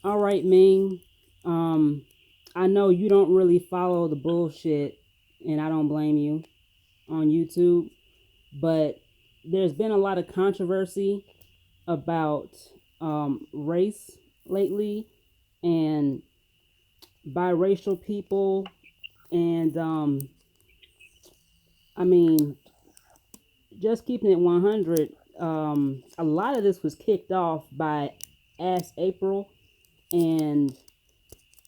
All right, Ming. Um, I know you don't really follow the bullshit, and I don't blame you on YouTube, but there's been a lot of controversy about race lately and biracial people. And I mean, just keeping it 100, a lot of this was kicked off by Ask April. And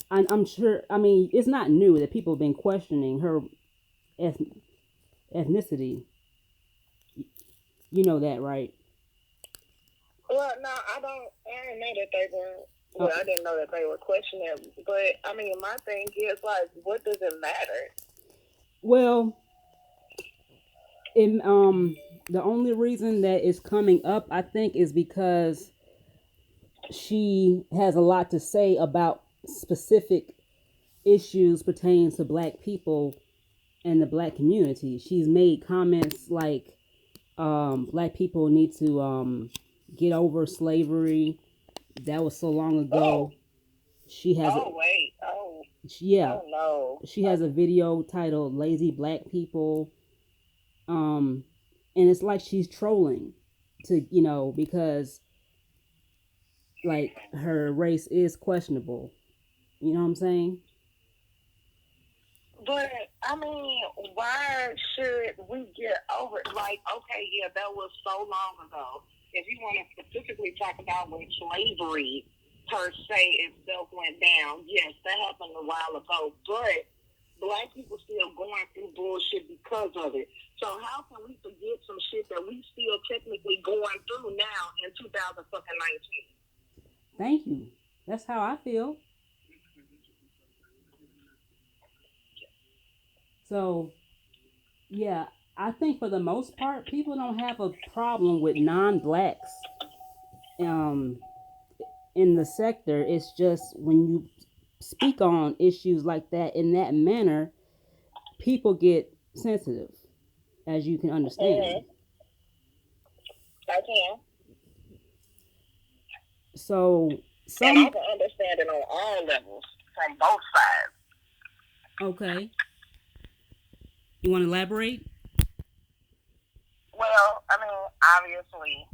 I'm sure, I mean, it's not new that people have been questioning her eth- ethnicity. You know that, right? Well, no, I didn't know that they were. Uh, Well, I didn't know that they were questioning. But I mean, my thing is like, what does it matter? well, the only reason that it's coming up, I think, is because she has a lot to say about specific issues pertaining to black people and the black community. She's made comments like black people need to get over slavery. That was so long ago. Oh, She has a oh wait, oh, yeah, oh no. she has a video titled "Lazy Black People," um, and it's like she's trolling to because like her race is questionable. You know what I'm saying? But I mean, why should we get over it? Like, okay, yeah, that was so long ago. If you want to specifically talk about when slavery per se itself went down, yes, that happened a while ago. But black people still going through bullshit because of it. So how can we forget some shit that we still technically going through now in 2019? Thank you. That's how I feel. So yeah, I think for the most part, people don't have a problem with non-blacks um, in the sector. It's just when you speak on issues like that in that manner, people get sensitive, as you can understand. Mm-hmm. I can. So And I some can understand it on all levels from both sides. okay, you want to elaborate? Well, I mean, obviously,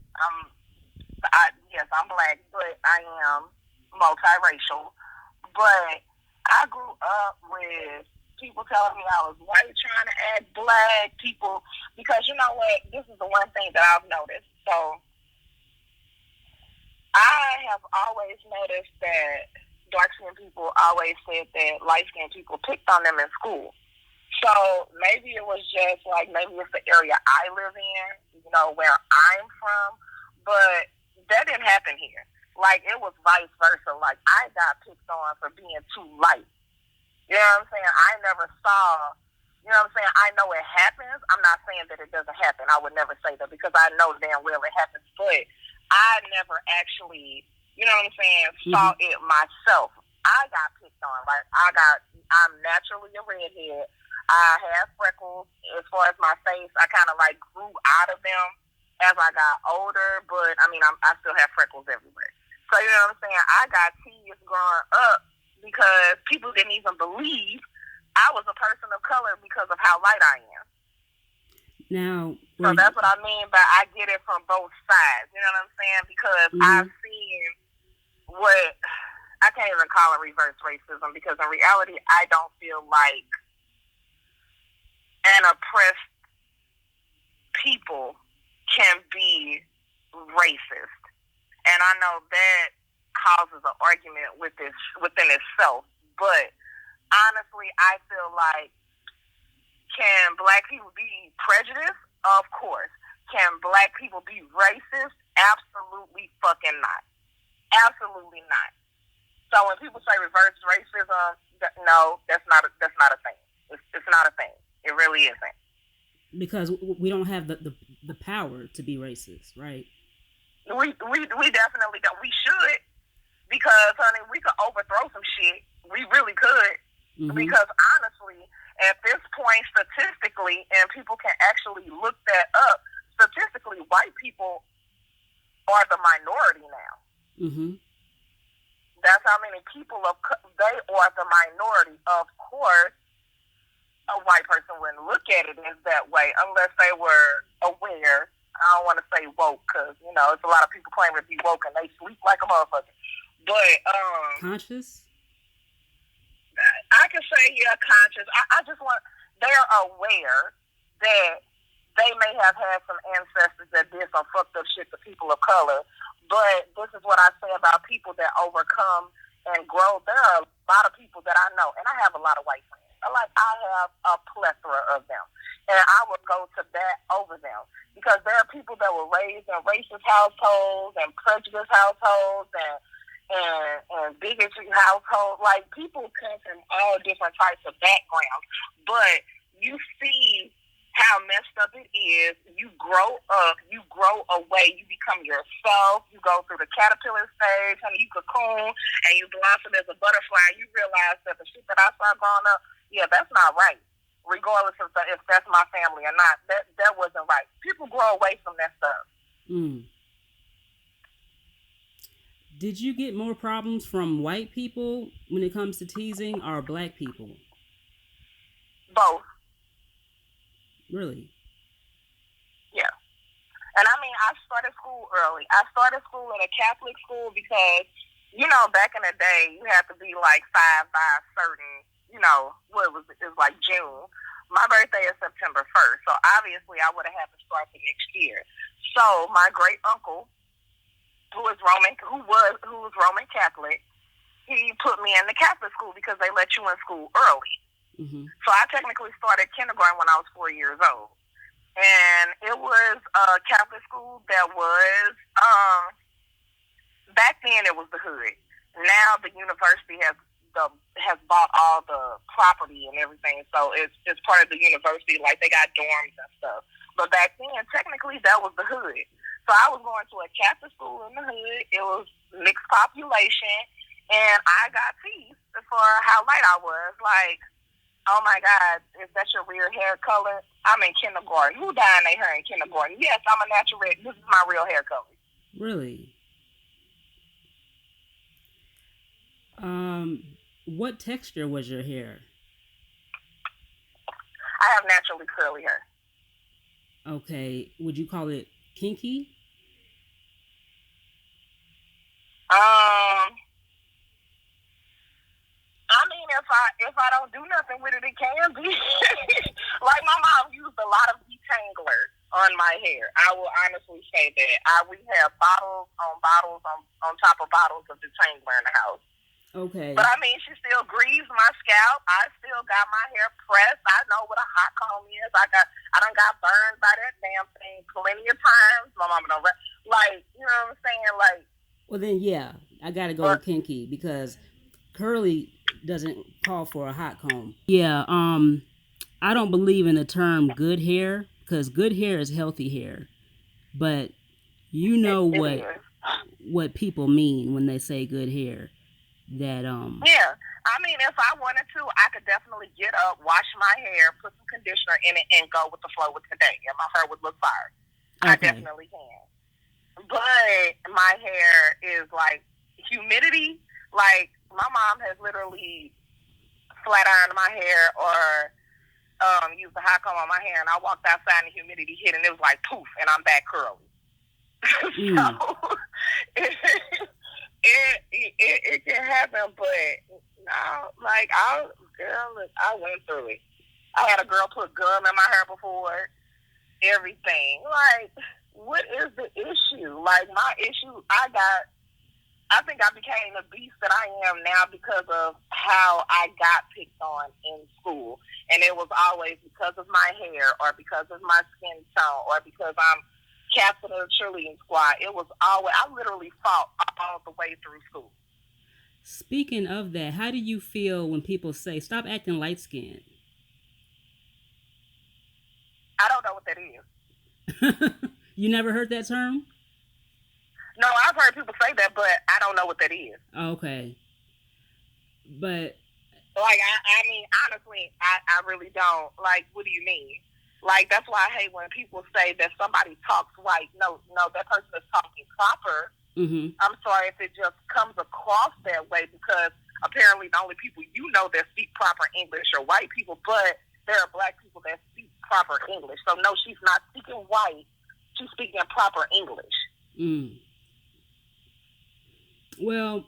yes, I'm black, but I am multiracial. But I grew up with people telling me I was white trying to act black, people, because you know what? This is the one thing that I've noticed. So I have always noticed that dark skinned people always said that light skinned people picked on them in school. So maybe it was just like maybe it's the area I live in, where I'm from, but that didn't happen here. Like it was vice versa. Like I got picked on for being too light. You know what I'm saying? I never saw. You know what I'm saying? I know it happens. I'm not saying that it doesn't happen. I would never say that because I know damn well it happens. But I never actually, what I'm saying, Mm-hmm. saw it myself. I got picked on. Like I'm naturally a redhead. I have freckles. As far as my face, I kind of like grew out of them as I got older. But I mean, I still have freckles everywhere. So you know what I'm saying? I got teased growing up because people didn't even believe I was a person of color because of how light I am. Now, So were that's what I mean by I get it from both sides. You know what I'm saying? Because mm-hmm. I've seen what I can't even call it reverse racism because in reality I don't feel like an oppressed people can be racist. And I know that causes an argument within itself. But honestly, I feel like can black people be prejudiced? Of course. Can black people be racist? Absolutely fucking not. Absolutely not. So when people say reverse racism, no, that's not a thing. It's not a thing. It really isn't. Because we don't have the power to be racist, right? We definitely don't. We should because honey, we could overthrow some shit. We really could. Mm-hmm. Because honestly, at this point, statistically, and people can actually look that up, statistically, white people are the minority now. Mm-hmm. That's how many people they are the minority. Of course, a white person wouldn't look at it as that way unless they were aware. I don't want to say woke because it's a lot of people claiming to be woke and they sleep like a motherfucker. But Conscious? I can say conscious. I just want they're aware that they may have had some ancestors that did some fucked up shit to people of color. But this is what I say about people that overcome and grow. There are a lot of people that I know, and I have a lot of white friends. I have a plethora of them, and I would go to bat over them because there are people that were raised in racist households and prejudiced households and bigotry households. Like, people come from all different types of backgrounds, but you see how messed up it is. You grow up, you grow away, you become yourself, you go through the caterpillar stage, honey, you cocoon, and you blossom as a butterfly, and you realize that the shit that I saw growing up, yeah, that's not right. Regardless of if that's my family or not, that wasn't right. People grow away from that stuff. Mm. Did you get more problems from white people when it comes to teasing or black people? Both. Really? Yeah. And I mean, I started school early. I started school in a Catholic school because, back in the day, you had to be like 5 by a certain, it was like June. My birthday is September 1st. So obviously I would have had to start the next year. So my great uncle, who was Roman Catholic, he put me in the Catholic school because they let you in school early. Mm-hmm. So I technically started kindergarten when I was 4 years old. And it was a Catholic school that was, back then it was the hood. Now the university has bought all the property and everything. So it's part of the university, like they got dorms and stuff. But back then, technically, that was the hood. So I was going to a Catholic school in the hood. It was mixed population. And I got teased for how light I was. Like, oh my God, is that your real hair color? I'm in kindergarten. Who dying their hair in kindergarten? Yes, I'm a natural red. This is my real hair color. Really? What texture was your hair? I have naturally curly hair. Okay. Would you call it kinky? I mean, if I don't do nothing with it, it can be. Like, my mom used a lot of detangler on my hair. I will honestly say that. We have bottles on top of bottles of detangler in the house. Okay. But I mean, she still greases my scalp. I still got my hair pressed. I know what a hot comb is. I done got burned by that damn thing plenty of times. My mama don't like, you know what I'm saying? Like, well then, yeah, I gotta go with kinky because curly doesn't call for a hot comb. Yeah. I don't believe in the term good hair because good hair is healthy hair, but what people mean when they say good hair. That Yeah, I mean, if I wanted to, I could definitely get up, wash my hair, put some conditioner in it, and go with the flow with today, and my hair would look fire. Okay. I definitely can. But my hair is like humidity. Like, my mom has literally flat ironed my hair or used a hot comb on my hair, and I walked outside and the humidity hit, and it was like poof, and I'm back curly. So it can happen, but no, like, I went through it. I had a girl put gum in my hair before, everything. Like, what is the issue? Like, my issue, I think I became the beast that I am now because of how I got picked on in school. And it was always because of my hair or because of my skin tone or because I'm captain of the cheerleading squad. It was always, I literally fought all the way through school. Speaking of that, how do you feel when people say, stop acting light-skinned? I don't know what that is. You never heard that term? No, I've heard people say that, but I don't know what that is. Okay. But, like, I mean, honestly, I really don't. Like, what do you mean? Like, that's why I hate when people say that somebody talks white. No, that person is talking proper. Mm-hmm. I'm sorry if it just comes across that way because apparently the only people you know that speak proper English are white people, but there are black people that speak proper English. So no, she's not speaking white. She's speaking proper English. Mm. Well,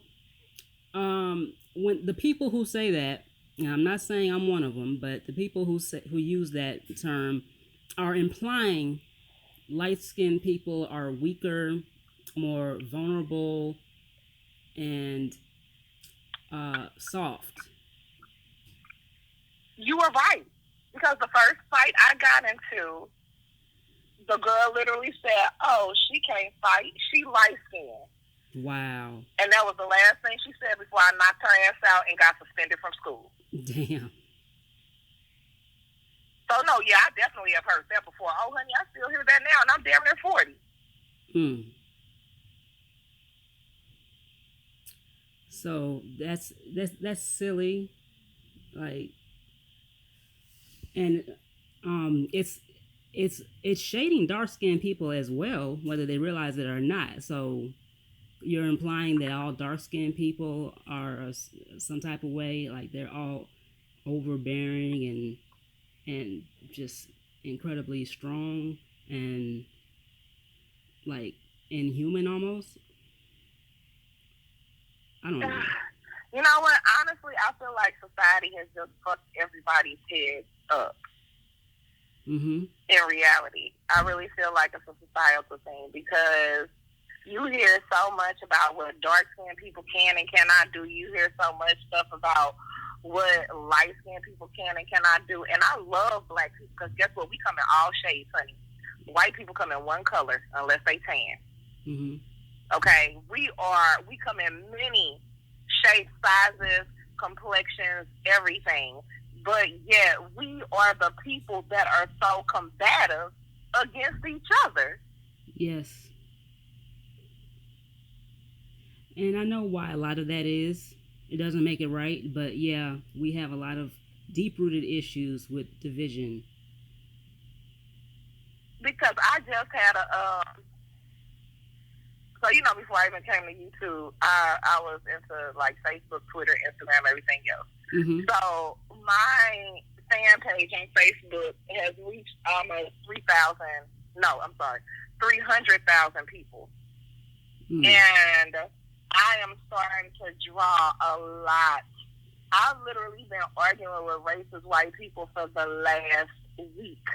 when the people who say that, and I'm not saying I'm one of them, but the people who use that term are implying light skinned people are weaker, more vulnerable, and soft. You were right. Because the first fight I got into, the girl literally said, "Oh, she can't fight. She light skinned." Wow. And that was the last thing she said before I knocked her ass out and got suspended from school. Damn. So no, yeah, I definitely have heard that before. Oh, honey, I still hear that now, and I'm damn near 40. Mm. So that's silly. Like, and it's shading dark skinned people as well, whether they realize it or not. So you're implying that all dark skinned people are some type of way, like they're all overbearing and just incredibly strong and like inhuman almost. I don't know. You know what? Honestly, I feel like society has just fucked everybody's heads up. Mm-hmm. In reality, I really feel like it's a societal thing because you hear so much about what dark skinned people can and cannot do. You hear so much stuff about what light skinned people can and cannot do. And I love black people because guess what? We come in all shades, honey. White people come in one color unless they tan. Mm-hmm. Okay, we come in many shapes, sizes, complexions, everything. But yet we are the people that are so combative against each other. Yes. And I know why a lot of that is. It doesn't make it right, but yeah, we have a lot of deep rooted issues with division. Because I just had so you know, before I even came to YouTube, I was into like Facebook, Twitter, Instagram, everything else. Mm-hmm. So my fan page on Facebook has reached almost 3,000. No, I'm sorry, 300,000 people, and I am starting to draw a lot. I've literally been arguing with racist white people for the last week,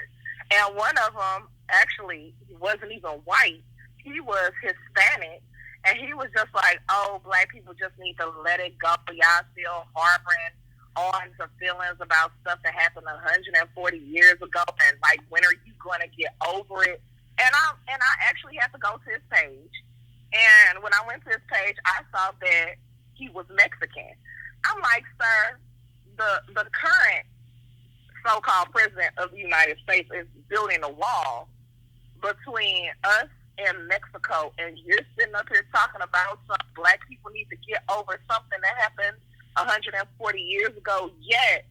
and one of them actually wasn't even white. He was Hispanic, and he was just like, "Oh, black people just need to let it go. Y'all still harboring on the feelings about stuff that happened 140 years ago, and like, when are you going to get over it?" And I actually had to go to his page, and when I went to his page, I saw that he was Mexican. I'm like, sir, the current so-called president of the United States is building a wall between us and Mexico, and you're sitting up here talking about some black people need to get over something that happened 140 years ago, yet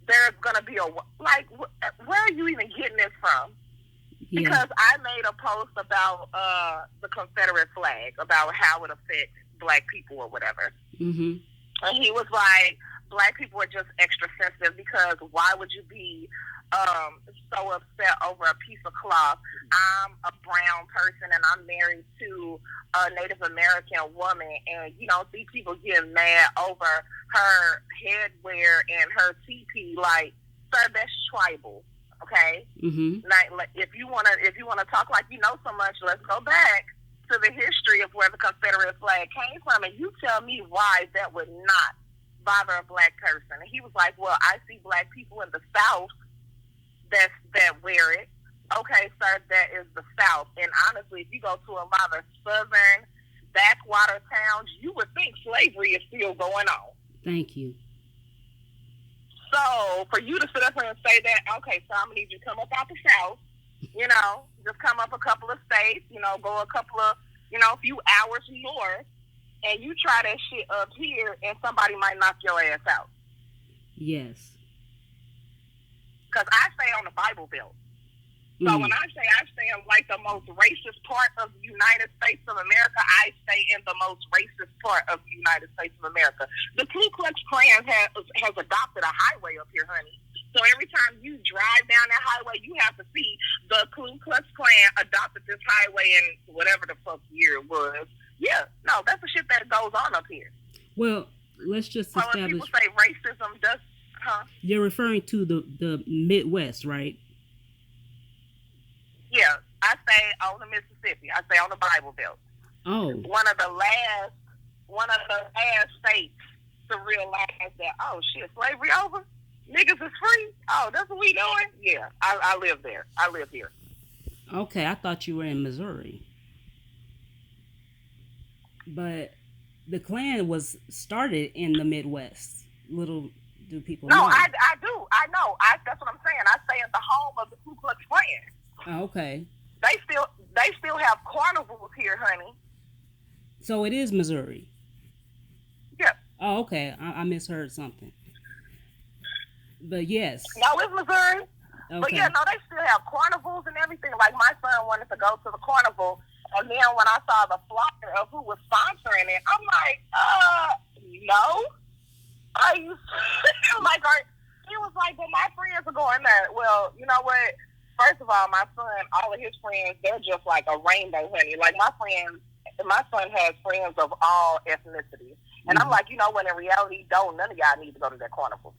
there's going to be like, where are you even getting this from? Yeah. Because I made a post about the Confederate flag, about how it affects black people or whatever. Mm-hmm. And he was like, black people are just extra sensitive because why would you be so upset over a piece of cloth? I'm a brown person and I'm married to a Native American woman, and you don't see people getting mad over her headwear and her teepee. Like, sir, that's tribal, okay? Mm-hmm. Like, if you wanna talk like you know so much, let's go back to the history of where the Confederate flag came from, and you tell me why that would not bother a black person. And he was like, well, I see black people in the South that wear it. Okay, sir, that is the South. And honestly, if you go to a lot of southern backwater towns, you would think slavery is still going on. Thank you. So for you to sit up here and say that, okay, so I'm going to need you to come up out the South, you know, just come up a couple of states, you know, go a couple of, you know, a few hours north, and you try that shit up here, and somebody might knock your ass out. Yes. Because I stay on the Bible Belt. So when Mm. I stay in like the most racist part of the United States of America, I stay in the most racist part of the United States of America. The Ku Klux Klan has adopted a highway up here, honey. So every time you drive down that highway, you have to see the Ku Klux Klan adopted this highway in whatever the fuck year it was. Yeah, no, that's the shit that goes on up here. Well, let's just So when people establish say racism does, huh? you're referring to the Midwest, right? Yeah, I stay on the Mississippi. I stay on the Bible Belt. Oh, One of the last states to realize that, oh shit, slavery over? Niggas is free? Oh, that's what we doing? Yeah, I live there. I live here. okay. I thought you were in Missouri, but the Klan was started in the Midwest. Little do people No, know. I do. I know. That's what I'm saying. I stay at the home of the Ku Klux Klan. Oh, okay, They still have carnivals here, honey. so it is Missouri. Yeah. Oh, okay. I misheard something, but yes, No, it's Missouri. But yeah, okay. no, they still have carnivals and everything. Like my son wanted to go to the carnival, and then when I saw the flyer of who was sponsoring it, I'm like, no. Are you like? He was like, but my friends are going there. Well, you know what? First of all, my son, all of his friends, they're just like a rainbow, honey. Like my son has friends of all ethnicities, and I'm Mm-hmm. like, you know what? In reality, don't none of y'all need to go to that carnival.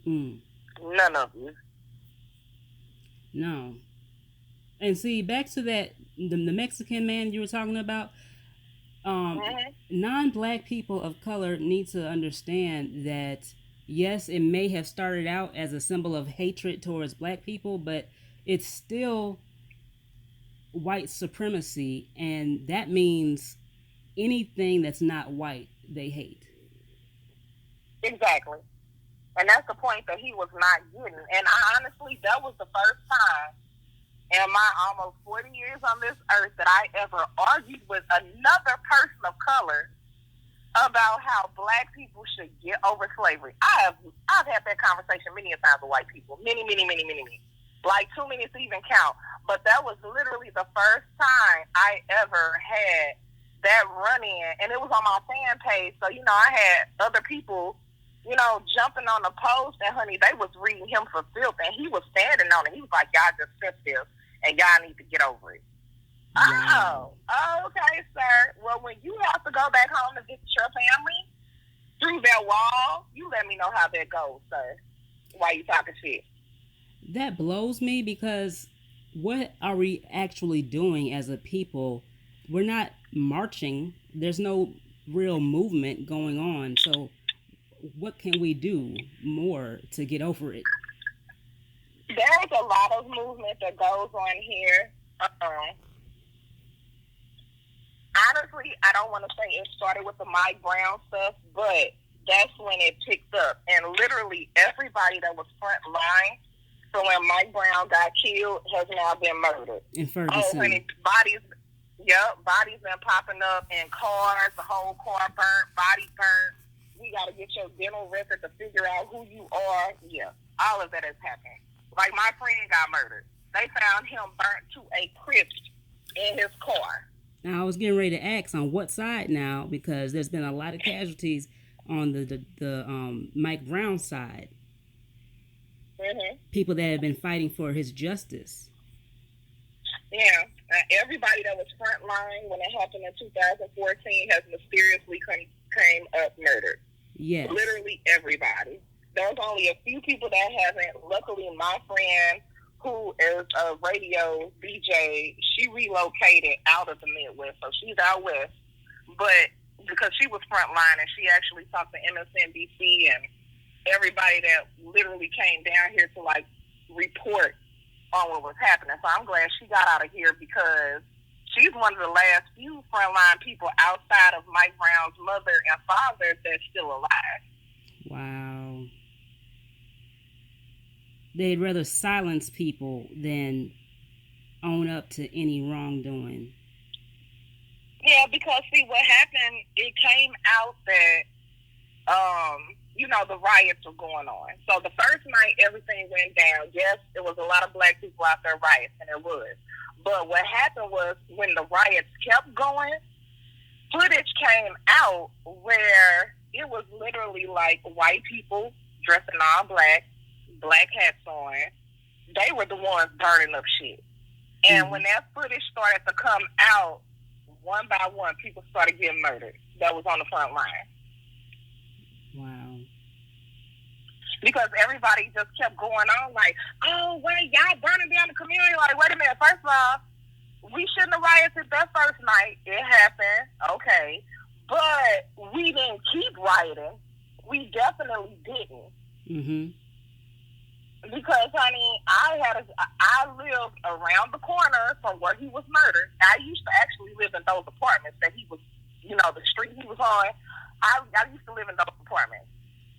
Mm. None of you. No. And see, back to that the Mexican man you were talking about. Mm-hmm. Non-black people of color need to understand that yes, it may have started out as a symbol of hatred towards black people, but it's still white supremacy, and that means anything that's not white they hate. Exactly. And that's the point that he was not getting. And I honestly, that was the first time in my almost 40 years on this earth that I ever argued with another person of color about how black people should get over slavery. I've had that conversation many a times with white people. Many. Like too many to even count. But that was literally the first time I ever had that run in, and it was on my fan page. So, I had other people, jumping on the post, and honey, they was reading him for filth, and he was standing on it. He was like, y'all just sensitive, and y'all need to get over it. Wow. Oh, okay, sir. Well, when you have to go back home to visit your family through that wall, you let me know how that goes, sir. Why you talking shit? That blows me because what are we actually doing as a people? We're not marching. There's no real movement going on. So what can we do more to get over it? There's a lot of movement that goes on here. Honestly, I don't want to say it started with the Mike Brown stuff, but that's when it picked up. And literally everybody that was front line for when Mike Brown got killed has now been murdered. In Oh, Ferguson. honey, bodies been popping up in cars, the whole car burnt, body burnt. We got to get your dental record to figure out who you are. Yeah, all of that has happened. Like my friend got murdered. They found him burnt to a crisp in his car. Now, I was getting ready to ask on what side now because there's been a lot of casualties on the Mike Brown side. Mm-hmm. People that have been fighting for his justice. Yeah, everybody that was front line when it happened in 2014 has mysteriously came up murdered. Yes. Literally everybody. There's only a few people that haven't. Luckily, my friend, who is a radio DJ, she relocated out of the Midwest, so she's out west. But because she was frontline and she actually talked to MSNBC and everybody that literally came down here to like report on what was happening. So I'm glad she got out of here because she's one of the last few frontline people outside of Mike Brown's mother and father that's still alive. Wow. They'd rather silence people than own up to any wrongdoing. Yeah, because see what happened, it came out that the riots were going on. So the first night, everything went down. Yes, there was a lot of black people out there rioting, and it was. But what happened was when the riots kept going, footage came out where it was literally like white people dressed in all black, black hats on. They were the ones burning up shit. And when that footage started to come out, one by one, people started getting murdered that was on the front line. Wow. Because everybody just kept going on like, oh, wait, y'all burning down the community. Like, wait a minute. First of all, we shouldn't have rioted that first night. It happened. Okay. But we didn't keep rioting. We definitely didn't. Mm-hmm. Because, honey, I lived around the corner from where he was murdered. I used to actually live in those apartments that he was, the street he was on. I used to live in those apartments.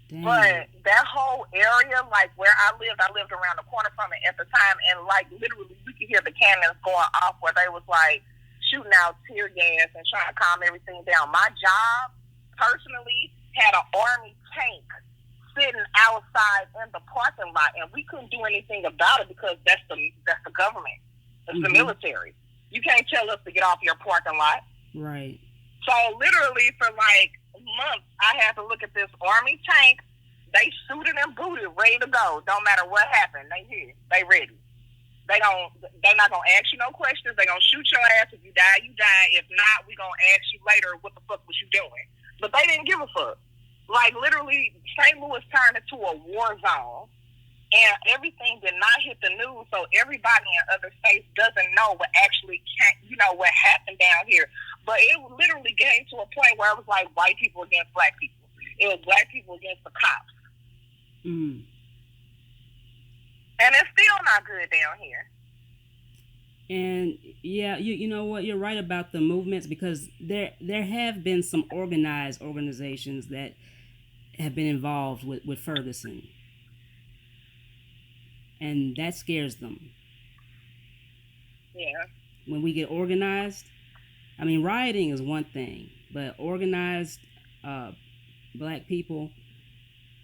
Dang. But that whole area, like where I lived around the corner from it at the time, and like literally we could hear the cannons going off where they was like shooting out tear gas and trying to calm everything down. My job, personally, had an army tank sitting outside in the parking lot, and we couldn't do anything about it because that's the government. It's the military. You can't tell us to get off your parking lot. Right. So literally for like months, I had to look at this army tank. They suited and booted, ready to go. Don't matter what happened. They here. They ready. They're not gonna ask you no questions. They're gonna shoot your ass. If you die, you die. If not, we gonna ask you later what the fuck was you doing. But they didn't give a fuck. Like literally, St. Louis turned into a war zone. And everything did not hit the news, so everybody in other states doesn't know what actually what happened down here. But it literally came to a point where it was like white people against black people. It was black people against the cops. Mm. And it's still not good down here. And yeah, you know what, you're right about the movements, because there have been some organizations that have been involved with Ferguson. And that scares them. Yeah. When we get organized, I mean, rioting is one thing, but organized black people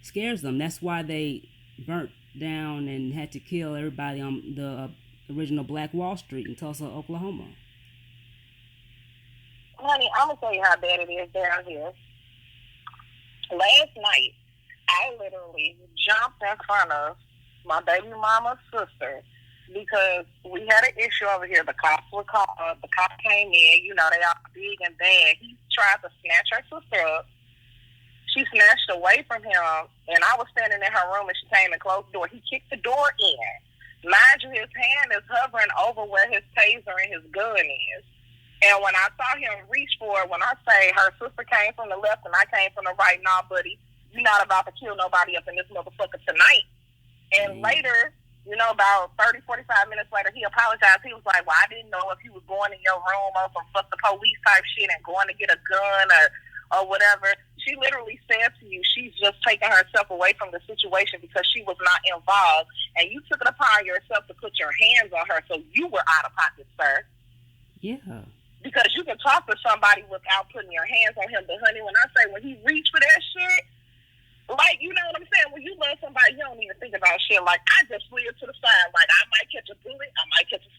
scares them. That's why they burnt down and had to kill everybody on the original Black Wall Street in Tulsa, Oklahoma. Honey, I'm going to tell you how bad it is down here. Last night, I literally jumped in front of my baby mama's sister because we had an issue over here. The cops were called. The cops came in. They are big and bad. He tried to snatch her sister up. She snatched away from him, and I was standing in her room, and she came and closed the door. He kicked the door in. Mind you, his hand is hovering over where his taser and his gun is. And when I saw him reach for it, when I say her sister came from the left and I came from the right, nah, buddy, you're not about to kill nobody up in this motherfucker tonight. And later, about 30, 45 minutes later, he apologized. He was like, well, I didn't know if he was going in your room or some fuck the police type shit and going to get a gun or whatever. She literally said to you, she's just taking herself away from the situation because she was not involved. And you took it upon yourself to put your hands on her, so you were out of pocket, sir. Yeah. Because you can talk to somebody without putting your hands on him. But, honey, when I say when he reached for that shit, like, you know what I'm saying? When you love somebody, you don't even think about shit. Like, I just slid to the side. Like, I might catch a bullet. I might catch a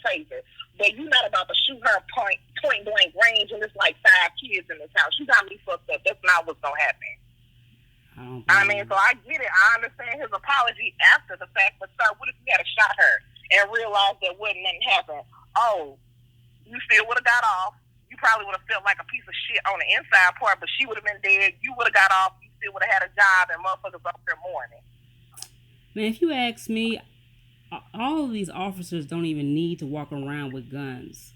taser. But you're not about to shoot her point blank range, and there's like 5 kids in this house. You got me fucked up. That's not what's going to happen. So I get it. I understand his apology after the fact. But, sir, what if you had shot her and realized that nothing happened? Oh, you still would have got off. You probably would have felt like a piece of shit on the inside part, but she would have been dead. You would have got off. You still would have had a job, and motherfuckers up there mourning. Man, if you ask me, all of these officers don't even need to walk around with guns.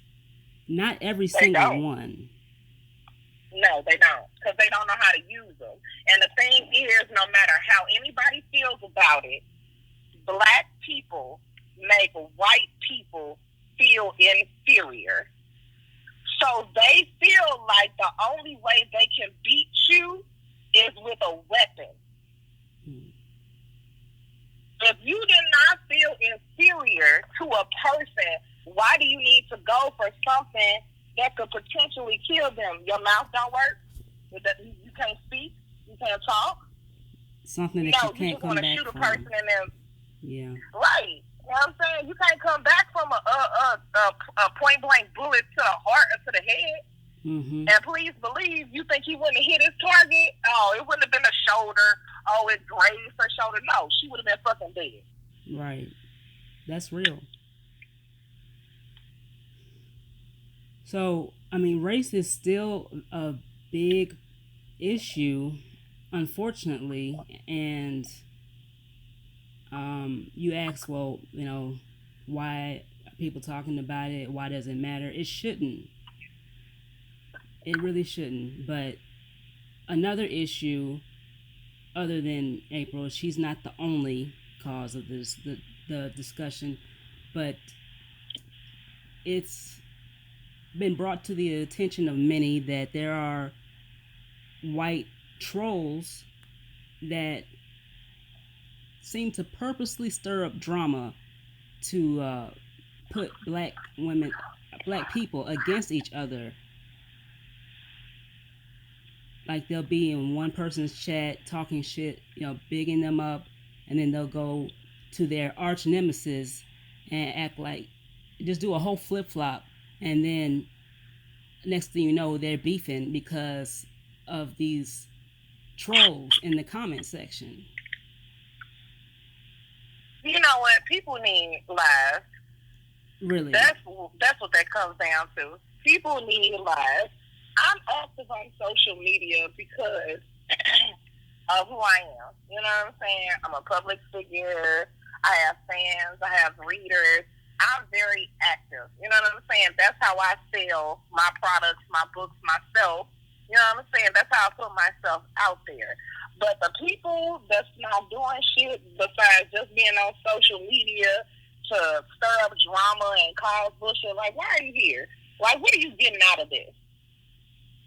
Not every single one. No, they don't, because they don't know how to use them. And the thing is, no matter how anybody feels about it, black people make white people feel inferior. So they feel like the only way they can beat you is with a weapon. If you did not feel inferior to a person, why do you need to go for something that could potentially kill them? Your mouth don't work. You can't speak. You can't talk. something that you No, you can't just want come to back shoot a person from. and then Yeah. right. You know what I'm saying? You can't come back from a point blank bullet to the heart or to the head. Mm-hmm. And please believe, you think he wouldn't have hit his target? Oh, it wouldn't have been a shoulder. Oh, it grazed her shoulder. No, she would have been fucking dead. Right. That's real. So, I mean, race is still a big issue, unfortunately. And you ask, well, why are people talking about it? Why does it matter? It shouldn't. It really shouldn't. But another issue, other than April, she's not the only cause of the discussion, but it's been brought to the attention of many that there are white trolls that seem to purposely stir up drama to put black people against each other. Like they'll be in one person's chat talking shit, bigging them up, and then they'll go to their arch nemesis and act like just do a whole flip flop, and then next thing you know, they're beefing because of these trolls in the comment section. You know what? People need lives. Really? That's what that comes down to. People need lives. I'm active on social media because of who I am. You know what I'm saying? I'm a public figure. I have fans. I have readers. I'm very active. You know what I'm saying? That's how I sell my products, my books, myself. You know what I'm saying? That's how I put myself out there. But the people that's not doing shit besides just being on social media to stir up drama and cause bullshit, like, why are you here? Like, what are you getting out of this?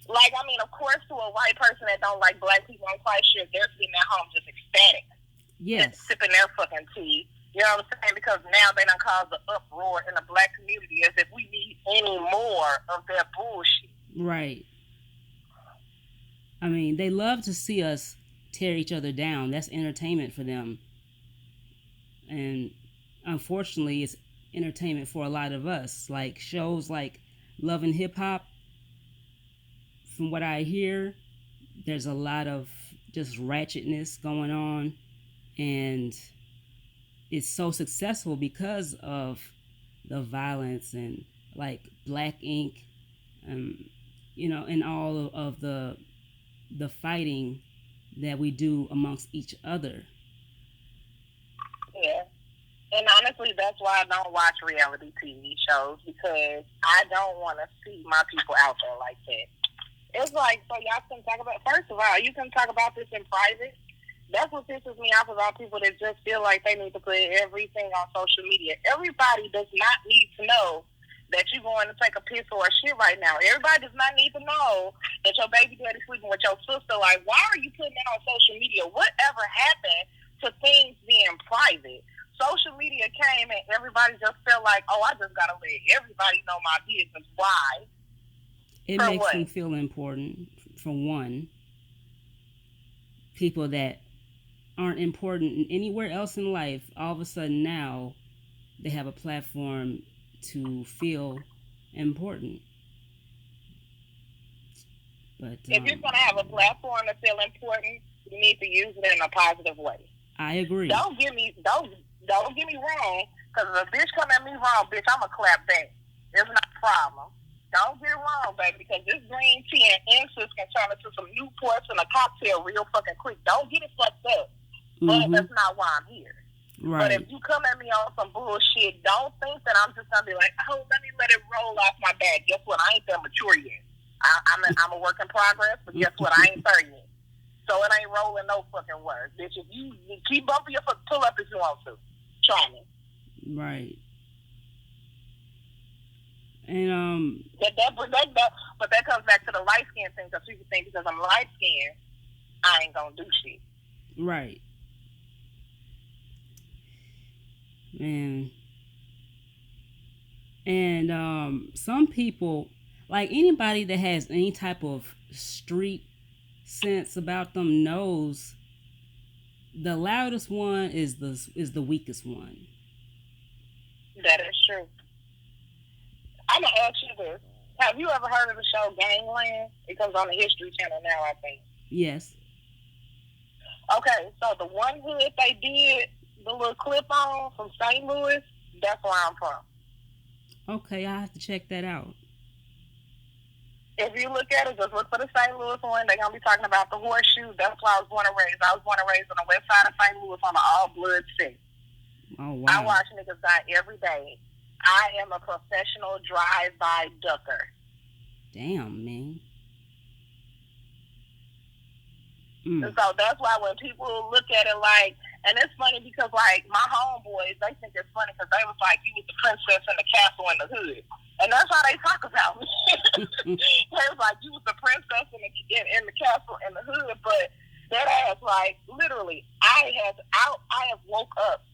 Like, I mean, of course, to a white person that don't like black people, I'm quite sure they're sitting at home just ecstatic. Yes. Just sipping their fucking tea. You know what I'm saying? Because now they done caused the uproar in the black community as if we need any more of their bullshit. Right. I mean, they love to see us tear each other down. That's entertainment for them. And unfortunately, it's entertainment for a lot of us. Like shows like Love and Hip Hop, from what I hear, there's a lot of just ratchetness going on. And it's so successful because of the violence and like Black Ink, and all of the fighting that we do amongst each other. Yeah. And honestly, that's why I don't watch reality TV shows, because I don't want to see my people out there like that. It's like, so y'all can talk about, first of all, you can talk about this in private. That's what pisses me off about people that just feel like they need to put everything on social media. Everybody does not need to know that you're going to take a piss or a shit right now. Everybody does not need to know that your baby daddy sleeping with your sister. Like, why are you putting it on social media? Whatever happened to things being private? Social media came and everybody just felt like, oh, I just got to let everybody know my business. Why? It For makes what? them feel important, for one. People that aren't important anywhere else in life, all of a sudden now they have a platform to feel important. But if you're going to have a platform to feel important, you need to use it in a positive way. I agree. Don't get me wrong, because if a bitch come at me wrong, bitch, I'ma clap back. It's not a problem. Don't get it wrong, baby, because this green tea and incense can turn into some Newports and a cocktail real fucking quick. Don't get it fucked up. But that's not why I'm here. Right. But if you come at me on some bullshit, don't think that I'm just gonna be like, oh, let me let it roll off my back. Guess what? I ain't that mature yet. I'm a work in progress, but guess what? I ain't 30 yet. So it ain't rolling no fucking words. Bitch, if you keep bumping your foot, pull up if you want to. Try me. Right. And but that comes back to the light skin thing, because people think because I'm light skinned, I ain't gonna do shit. Right. Man. And some people, like anybody that has any type of street sense about them, knows The loudest one is the weakest one. That is true. I'm gonna ask you this: have you ever heard of the show Gangland? It comes on the History Channel now, I think. Yes. Okay, so the one hood they did the little clip on from St. Louis, that's where I'm from. Okay, I have to check that out. If you look at it, just look for the St. Louis one. They're gonna be talking about the horseshoe. That's why I was born and raised. I was born and raised on the west side of St. Louis on the all blood city. Oh I wow. watch niggas die every day. I am a professional drive-by ducker. Damn, man. And Mm. so that's why when people look at it like, and it's funny because like my homeboys, they think it's funny because they was like, you was the princess in the castle in the hood. And that's how they talk about me. They was like, you was the princess in the castle in the hood. But that ass, like, literally, I have woke up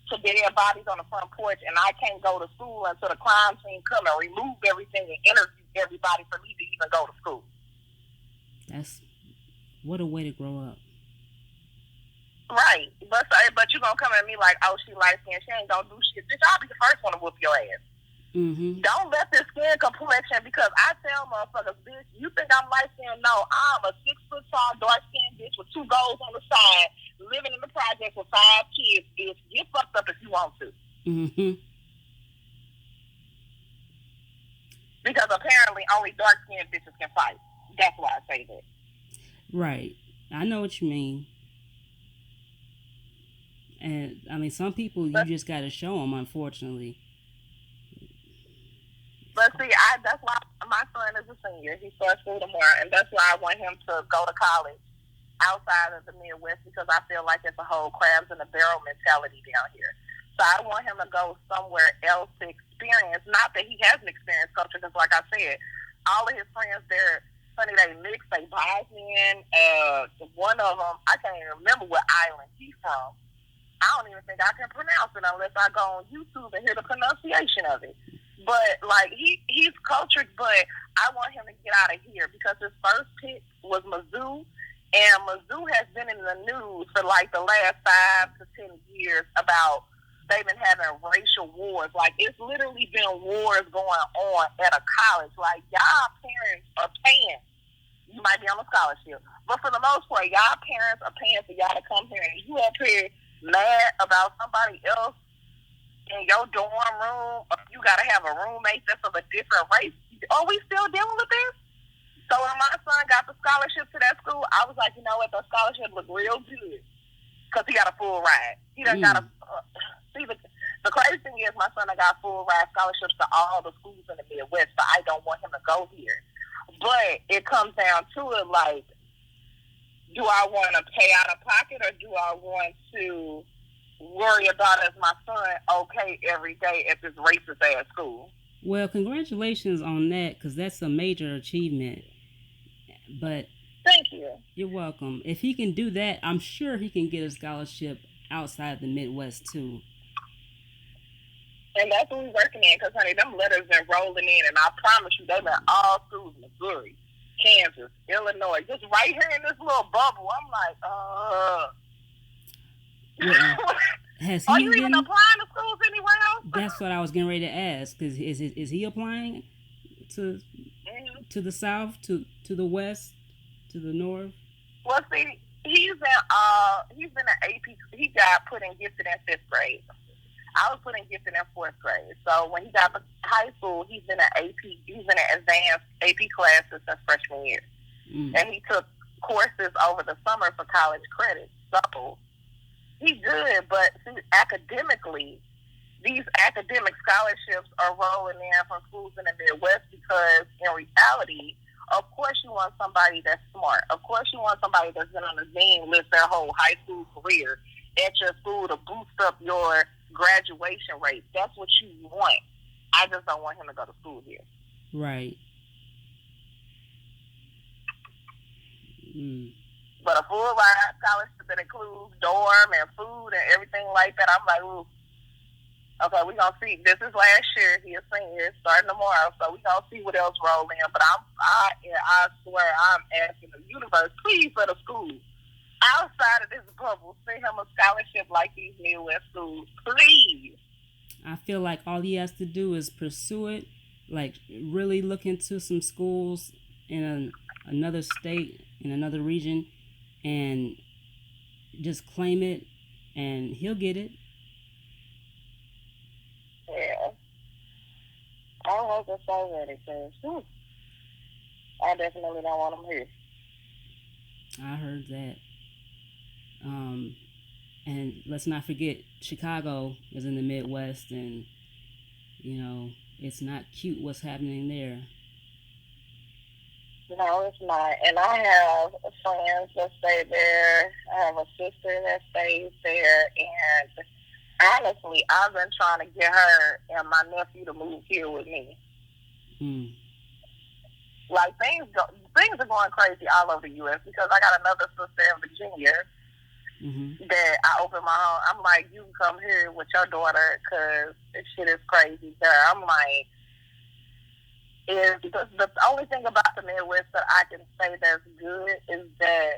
to dead bodies on the front porch and I can't go to school until the crime scene come and remove everything and interview everybody for me to even go to school. That's what a way to grow up. Right. But you gonna come at me like, oh, she light skinned, she ain't gonna do shit. Bitch, I'll be the first one to whoop your ass. Mm-hmm. Don't let this skin complexion, because I tell motherfuckers, bitch, you think I'm light skinned? No, I'm a 6 foot tall, dark skinned bitch with 2 goals on the side, living in the project with 5 kids, bitch. Get fucked up if you want to. Mm-hmm. Because apparently only dark skinned bitches can fight. That's why I say that. Right. I know what you mean. And I mean, some people you But just got to show them. Unfortunately. But see, that's why my son is a senior. He starts school tomorrow, and that's why I want him to go to college outside of the Midwest, because I feel like it's a whole crabs in a barrel mentality down here. So I want him to go somewhere else to experience. Not that he hasn't experienced culture, because like I said, all of his friends, they're funny. They mix, they Bosnian. One of them, I can't even remember what island he's from. I don't even think I can pronounce it unless I go on YouTube and hear the pronunciation of it. But like he's cultured, but I want him to get out of here because his first pick was Mizzou, and Mizzou has been in the news for like the last 5 to 10 years about they've been having racial wars. Like it's literally been wars going on at a college. Like y'all parents are paying. You might be on a scholarship, but for the most part, y'all parents are paying for y'all to come here, and you up here mad about somebody else in your dorm room. You gotta have a roommate that's of a different race. Are we still dealing with this? So when my son got the scholarship to that school, I was like, you know what, the scholarship looked real good because he got a full ride. He done got a Mm. see the crazy thing is my son got full ride scholarships to all the schools in the Midwest, so I don't want him to go here. But it comes down to it, like, do I want to pay out of pocket or do I want to worry about as my son okay every day at this racist ass school? Well, congratulations on that, because that's a major achievement. But Thank you. you're welcome. If he can do that, I'm sure he can get a scholarship outside the Midwest too. And that's what we're working in, because, honey, them letters been rolling in, and I promise you, they've been all through Missouri, Kansas, Illinois, just right here in this little bubble. I'm Well, like, has are he you even been? applying to schools anywhere else? That's what I was getting ready to ask. Is he applying to Mm-hmm. to the south, to the west, to the north? Well, see, he's in an AP. He got put in gifted in 5th grade. I was put in gifted in 4th grade. So when he got to high school, he's in an AP. He's in an advanced AP classes since freshman year, Mm. and he took courses over the summer for college credit. So he's good, but see, academically, these academic scholarships are rolling in from schools in the Midwest because, in reality, of course you want somebody that's smart. Of course you want somebody that's been on the Zine list their whole high school career at your school to boost up your graduation rate. That's what you want. I just don't want him to go to school here. Right. Mm. But a full ride scholarship that includes dorm and food and everything like that, I'm like, ooh, okay, we gonna see. This is last year. He is senior, starting tomorrow, so we gonna see what else roll in. But I swear, I'm asking the universe, please, for the school. outside of this bubble. Send him a scholarship like these Midwest schools, please. I feel like all he has to do is pursue it, like really look into some schools in another state, in another region, and just claim it, and he'll get it. Yeah. I hope it's already, because I definitely don't want him here. I heard that. Um, and let's not forget, Chicago is in the Midwest, and you know it's not cute what's happening there. No, it's not. And I have friends that stay there. I have a sister that stays there. And honestly, I've been trying to get her and my nephew to move here with me. Mm. Like things are going crazy all over the U.S. because I got another sister in Virginia Mm-hmm. that I open my home. I'm like, you can come here with your daughter because this shit is crazy there. I'm like, is the only thing about the Midwest that I can say that's good is that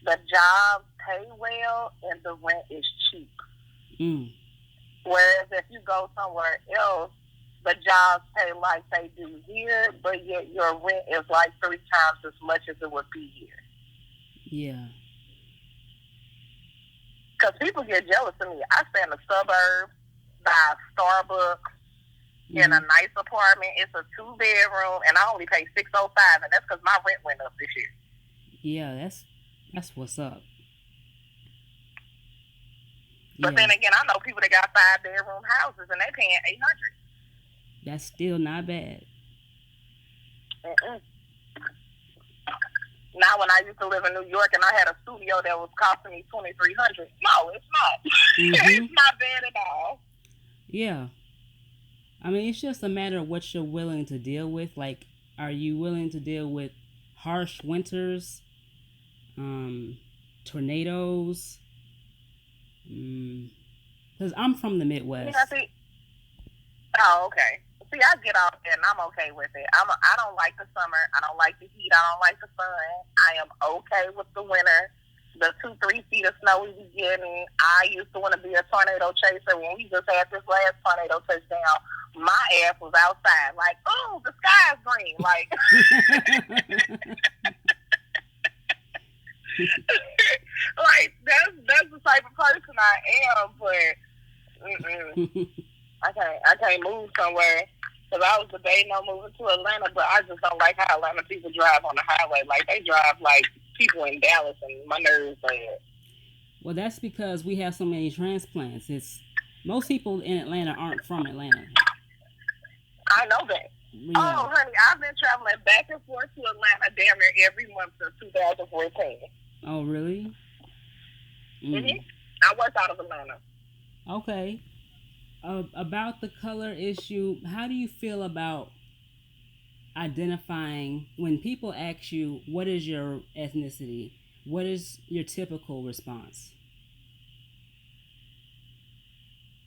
the jobs pay well and the rent is cheap. Mm. Whereas if you go somewhere else, the jobs pay like they do here, but yet your rent is like 3 times as much as it would be here. Yeah. Because people get jealous of me. I stay in the suburbs, by Starbucks, in a Mm-hmm. nice apartment. It's a 2-bedroom, and I only pay $605, and that's because my rent went up this year. Yeah, that's what's up. But Yeah, then again, I know people that got 5-bedroom houses, and they paying 800. that's still not bad. Mm-mm. Now, when I used to live in New York and I had a studio that was costing me $2,300, no, it's not. Mm-hmm. It's not bad at all. Yeah. I mean, it's just a matter of what you're willing to deal with. Like, are you willing to deal with harsh winters, um, tornadoes? Because I'm from the Yeah, Midwest. see, oh, okay. See, I get off there and I'm okay with it. I don't like the summer. I don't like the heat. I don't like the sun. I am okay with the winter. The 2, 3 feet of snow we be getting. I used to want to be a tornado chaser. When we just had this last tornado touchdown, my ass was outside. Like, oh, the sky is green. Like, like that's the type of person I am. But mm-mm. I can't move somewhere because I was debating on moving to Atlanta, but I just don't like how Atlanta people drive on the highway. Like they drive like people in Dallas, and my nerves are. Well, that's because we have so many transplants. It's most people in Atlanta aren't from Atlanta. I know that. Yeah. Oh, honey, I've been traveling back and forth to Atlanta damn near every month since 2014. Oh, really? Mm. I work out of Atlanta. Okay. About the color issue, how do you feel about identifying when people ask you what is your ethnicity? What is your typical response?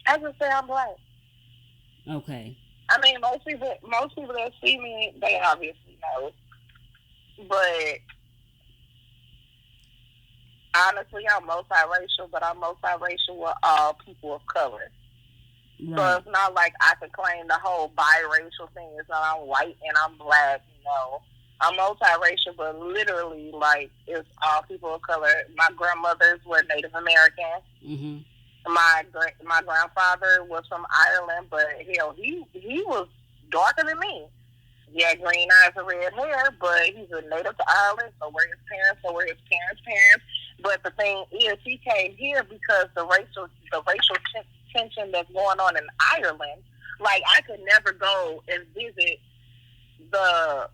I just say I'm black. Okay. I mean, most people that see me, they obviously know. But honestly, I'm multiracial, but I'm multiracial with all people of color. So Right. it's not like I could claim the whole biracial thing. It's not I'm white and I'm black. No, I'm multiracial, but literally, like, it's all people of color. My grandmothers were Native American. Mm-hmm. My grandfather was from Ireland, but hell, he was darker than me. He had green eyes and red hair, but he's a native to Ireland. So were his parents. So were his parents' parents. But the thing is, he came here because the racial tension that's going on in Ireland. Like I could never go and visit the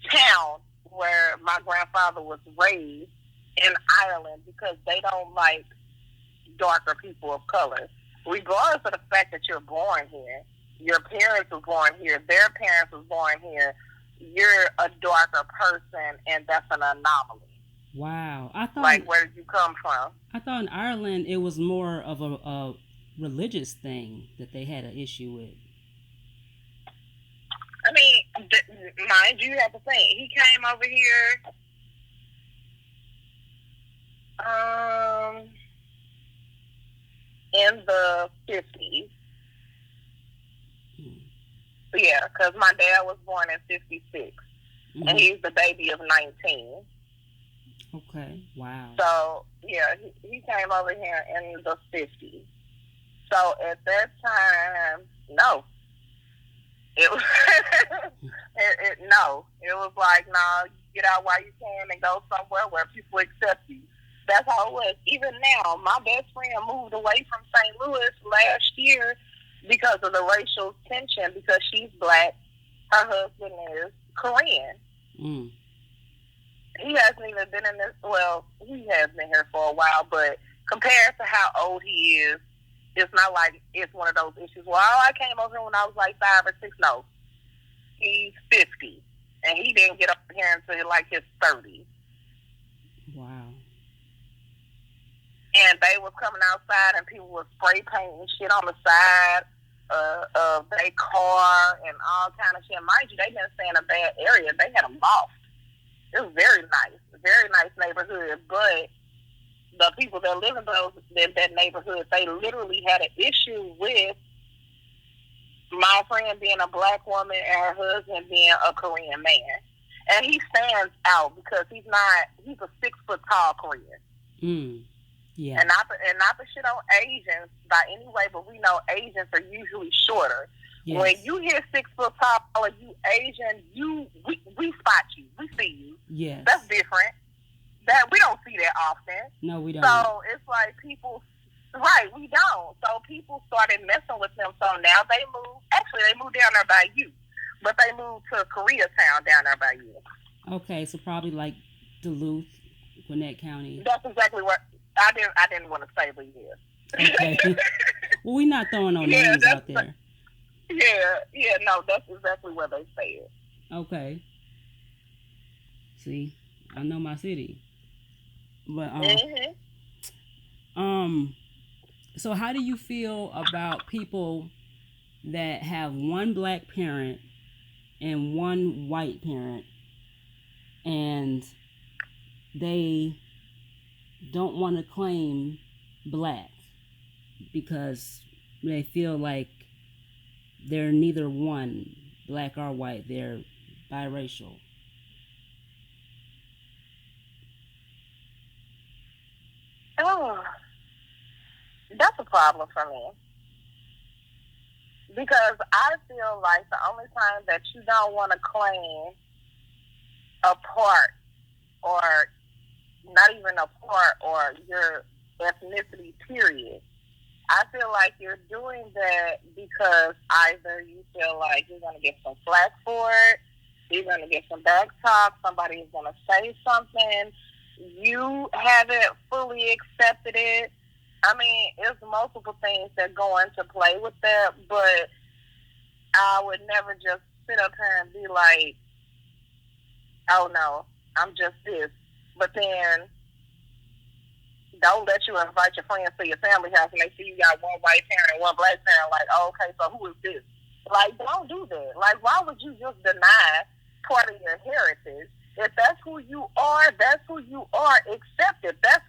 town where my grandfather was raised in Ireland because they don't like darker people of color. Regardless of the fact that you're born here, your parents were born here, their parents were born here, you're a darker person, and that's an anomaly. Wow. Like, where did you come from? I thought in Ireland it was more of a religious thing that they had an issue with. I mean, mind you, have to think. He came over here in the 50s. Yeah, because my dad was born in 56, and he's the baby of 19. Okay, wow. So, yeah, he came over here in the 50s. So, at that time, no. It was, no. It was like, no, get out while you can and go somewhere where people accept you. That's how it was. Even now, my best friend moved away from St. Louis last year because of the racial tension, because she's black. Her husband is Korean. Mm. He hasn't even been in this, well, he has been here for a while, but compared to how old he is, it's not like it's one of those issues. Well, I came over here when I was like 5 or 6. No, he's 50, and he didn't get up here until like his 30s. Wow. And they was coming outside, and people was spray painting shit on the side of their car and all kind of shit. Mind you, they didn't stay in a bad area. They had a loft. It was very nice neighborhood. But the people that live in that neighborhood, they literally had an issue with my friend being a black woman and her husband being a Korean man. And he stands out because he's a 6 foot tall Korean. Mm. Yeah. And not to shit on Asians by any way, but we know Asians are usually shorter. Yes. When you hear 6 foot tall or you Asian, we spot you. We see you. Yes. That's different. That we don't see that often. No, we don't. So it's like people, right, we don't. So people started messing with them. So now they moved down there by you. But they moved to Koreatown down there by you. Okay, so probably like Duluth, Gwinnett County. That's exactly what I didn't want to say, but yeah. Okay. Well, we're not throwing no names out there. Yeah, no, that's exactly where they say it. Okay. See, I know my city. But so how do you feel about people that have one black parent and one white parent, and they don't want to claim black because they feel like they're neither one, black or white, they're biracial? Oh, that's a problem for me. Because I feel like the only time that you don't want to claim a part, or not even a part, or your ethnicity, period, I feel like you're doing that because either you feel like you're going to get some flack for it, you're going to get some back talk, somebody is going to say something, you haven't fully accepted it. I mean, it's multiple things that go into play with that, but I would never just sit up here and be like, oh no, I'm just this. But then don't let you invite your friends to your family house and they see you got one white parent and one black parent, like, oh, okay, so who is this? Like, don't do that. Like, why would you just deny part of your heritage? If that's who you are, that's who you are. Accept it. That's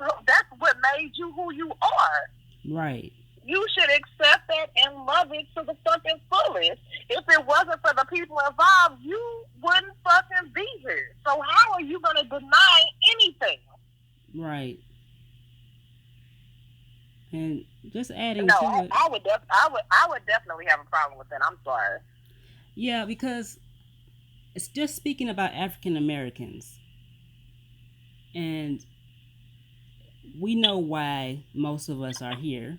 what made you who you are. Right. You should accept that and love it to the fucking fullest. If it wasn't for the people involved, you wouldn't fucking be here. So how are you going to deny anything? Right. And just adding to it. I would definitely have a problem with that. I'm sorry. Yeah, because it's just speaking about African Americans, and we know why most of us are here.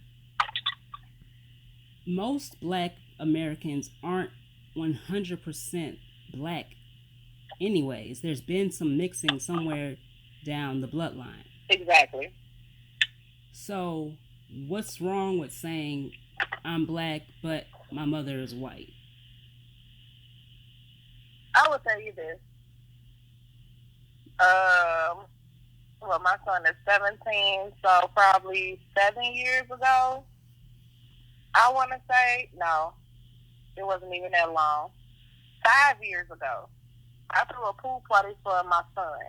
Most black Americans aren't 100% black anyways. There's been some mixing somewhere down the bloodline. Exactly. So what's wrong with saying I'm black but my mother is white? I will tell you this. Well, my son is 17, so probably 7 years ago, I want to say, no, it wasn't even that long. 5 years ago, I threw a pool party for my son,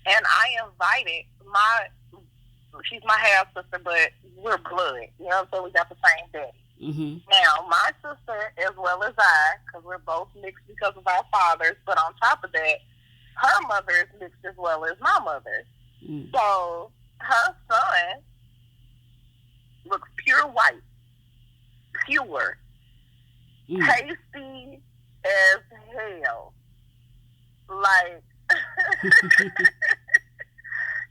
and I invited she's my half sister, but we're blood. You know what I'm saying? We got the same daddy. Mm-hmm. Now, my sister, as well as I, because we're both mixed because of our fathers, but on top of that, her mother is mixed as well as my mother. Mm. So her son looks pure white, pure, tasty as hell. Like,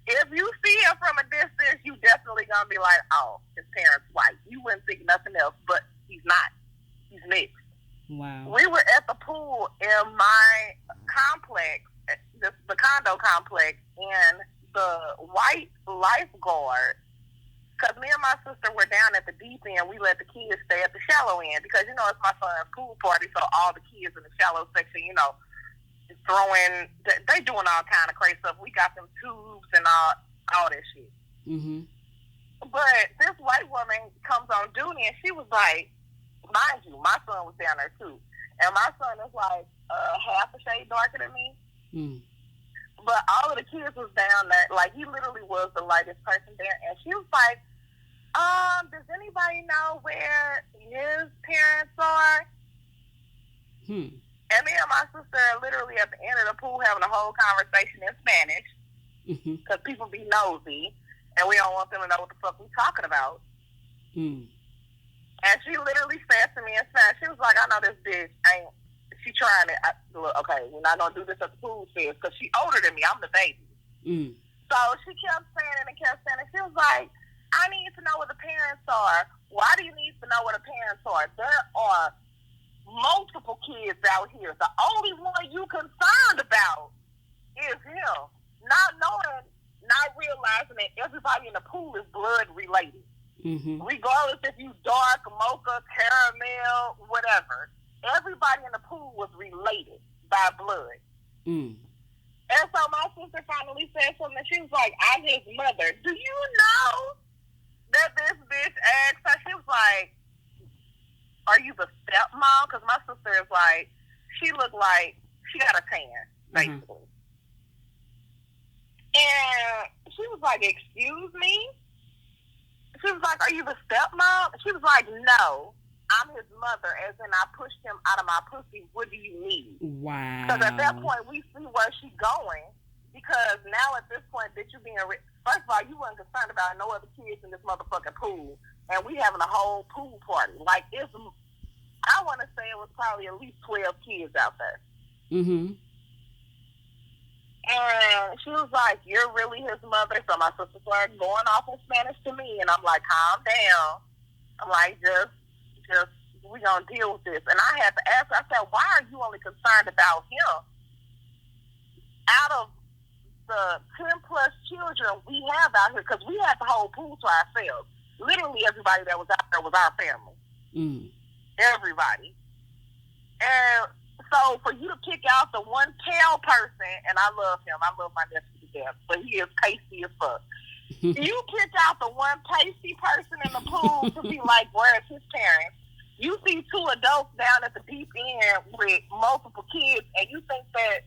if you see him from a distance, you definitely gonna be like, oh, his parents white. You wouldn't think nothing else, but he's not. He's mixed. Wow. We were at the pool in my complex, the condo complex, and the white lifeguard, because me and my sister were down at the deep end, we let the kids stay at the shallow end, because, you know, it's my son's pool party, so all the kids in the shallow section, you know, throwing, they doing all kind of crazy stuff. We got them tubes and all that shit. Mm-hmm. But this white woman comes on duty, and she was like, mind you, my son was down there too, and my son is like half a shade darker than me. Mm. But all of the kids was down there, like he literally was the lightest person there, and she was like, does anybody know where his parents are? And me and my sister are literally at the end of the pool having a whole conversation in Spanish, because people be nosy, and we don't want them to know what the fuck we talking about. And she literally said to me in Spanish, she was like, I know this bitch ain't, she trying it. Look, okay, we're not going to do this at the pool, sis, because she older than me. I'm the baby. So she kept saying it and kept saying it. She was like, I need to know where the parents are. Why do you need to know where the parents are? There are multiple kids out here. The only one you concerned about is him. Not knowing, not realizing that everybody in the pool is blood related. Regardless if you dark, mocha, caramel, whatever. Everybody in the pool was related by blood. And so my sister finally said something. She was like, I'm his mother. Do you know that this bitch asked her? She was like, are you the stepmom? Because my sister is like, she looked like she got a tan, basically. And she was like, excuse me? She was like, are you the stepmom? She was like, no, I'm his mother, as in I pushed him out of my pussy. What do you need? Wow. Because at that point, we see where she's going. Because now at this point, that you being, first of all, you weren't concerned about no other kids in this motherfucking pool. And we having a whole pool party. Like, it's, I want to say it was probably at least 12 kids out there. And she was like, you're really his mother? So my sister started going off in Spanish to me. And I'm like, calm down. I'm like, just, we gonna deal with this. And I had to ask her, I said, why are you only concerned about him? Out of the 10 plus children we have out here, because we had the whole pool to ourselves. Literally everybody that was out there was our family. Everybody. And so for you to pick out the one pale person, and I love him, I love my nephew to death, but he is pasty as fuck. You pick out the one pasty person in the pool to be like, where's his parents? You see two adults down at the deep end with multiple kids, and you think that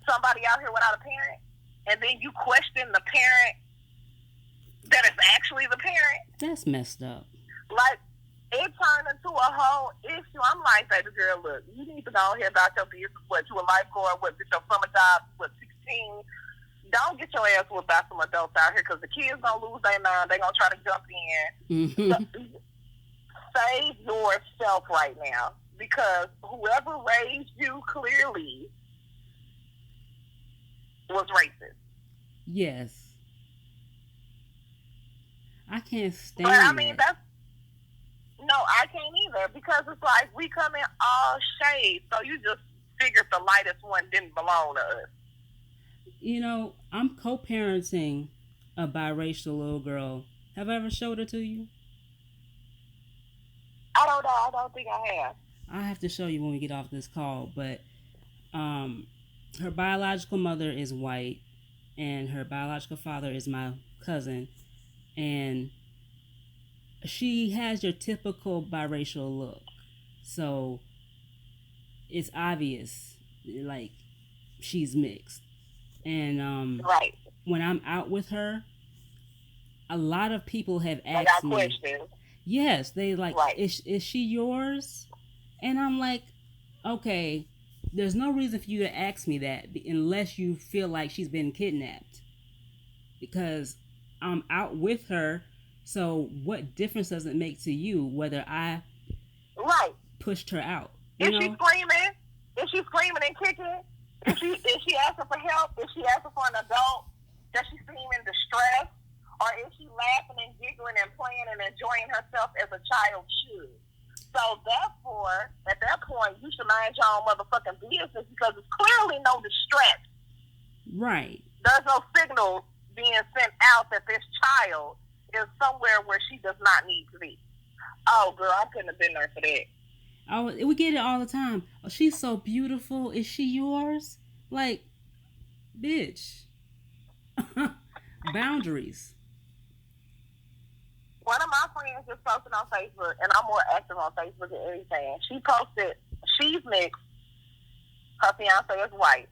somebody out here without a parent, and then you question the parent that is actually the parent. That's messed up. Like, it turned into a whole issue. I'm like, baby girl, look, you need to go ahead about your business. What, you a lifeguard? What, get your summer job? What, 16? Don't get your ass whipped by some adults out here, because the kids don't lose their mind. They're going to try to jump in. Save yourself right now, because whoever raised you clearly was racist. Yes. I can't stand But I mean, that's, no, I can't either, because it's like we come in all shades, so you just figured the lightest one didn't belong to us. You know, I'm co-parenting a biracial little girl. Have I ever showed her to you? I don't know. I don't think I have. I'll have to show you when we get off this call, but her biological mother is white, and her biological father is my cousin, and she has your typical biracial look. So it's obvious, like, she's mixed. And right. when I'm out with her, a lot of people have They asked got me, questions. yes, they like, Right. is she yours? And I'm like, okay, there's no reason for you to ask me that unless you feel like she's been kidnapped. Because I'm out with her. So what difference does it make to you whether I Right. pushed her out? You Is she know? screaming? Is she screaming and kicking? Is she asking for help? Is she asking for an adult? Does she seem in distress? Or is she laughing and giggling and playing and enjoying herself as a child should? So therefore, at that point, you should mind your own motherfucking business because it's clearly no distress. Right. There's no signal being sent out that this child is somewhere where she does not need to be. Oh, girl, I couldn't have been there for that. Oh, we get it all the time. Oh, she's so beautiful. Is she yours? Like, bitch. Boundaries. One of my friends just posted on Facebook, and I'm more active on Facebook than anything. She posted, she's mixed. Her fiance is white.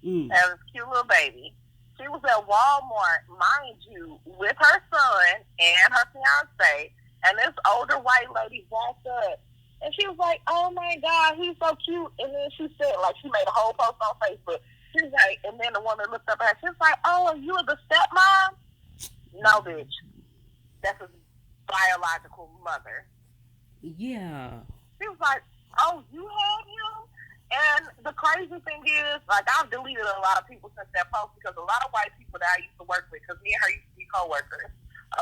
Has a cute little baby. She was at Walmart, mind you, with her son and her fiance, and this older white lady walked up, and she was like, "Oh my God, he's so cute." And then she said, like, she made a whole post on Facebook. She's like, and then the woman looked up at her. She's like, "Oh, are you the stepmom?" No, bitch. That's his biological mother. Yeah. She was like, "Oh, you had him?" And the crazy thing is, like, I've deleted a lot of people since that post because a lot of white people that I used to work with, because me and her used to be co-workers,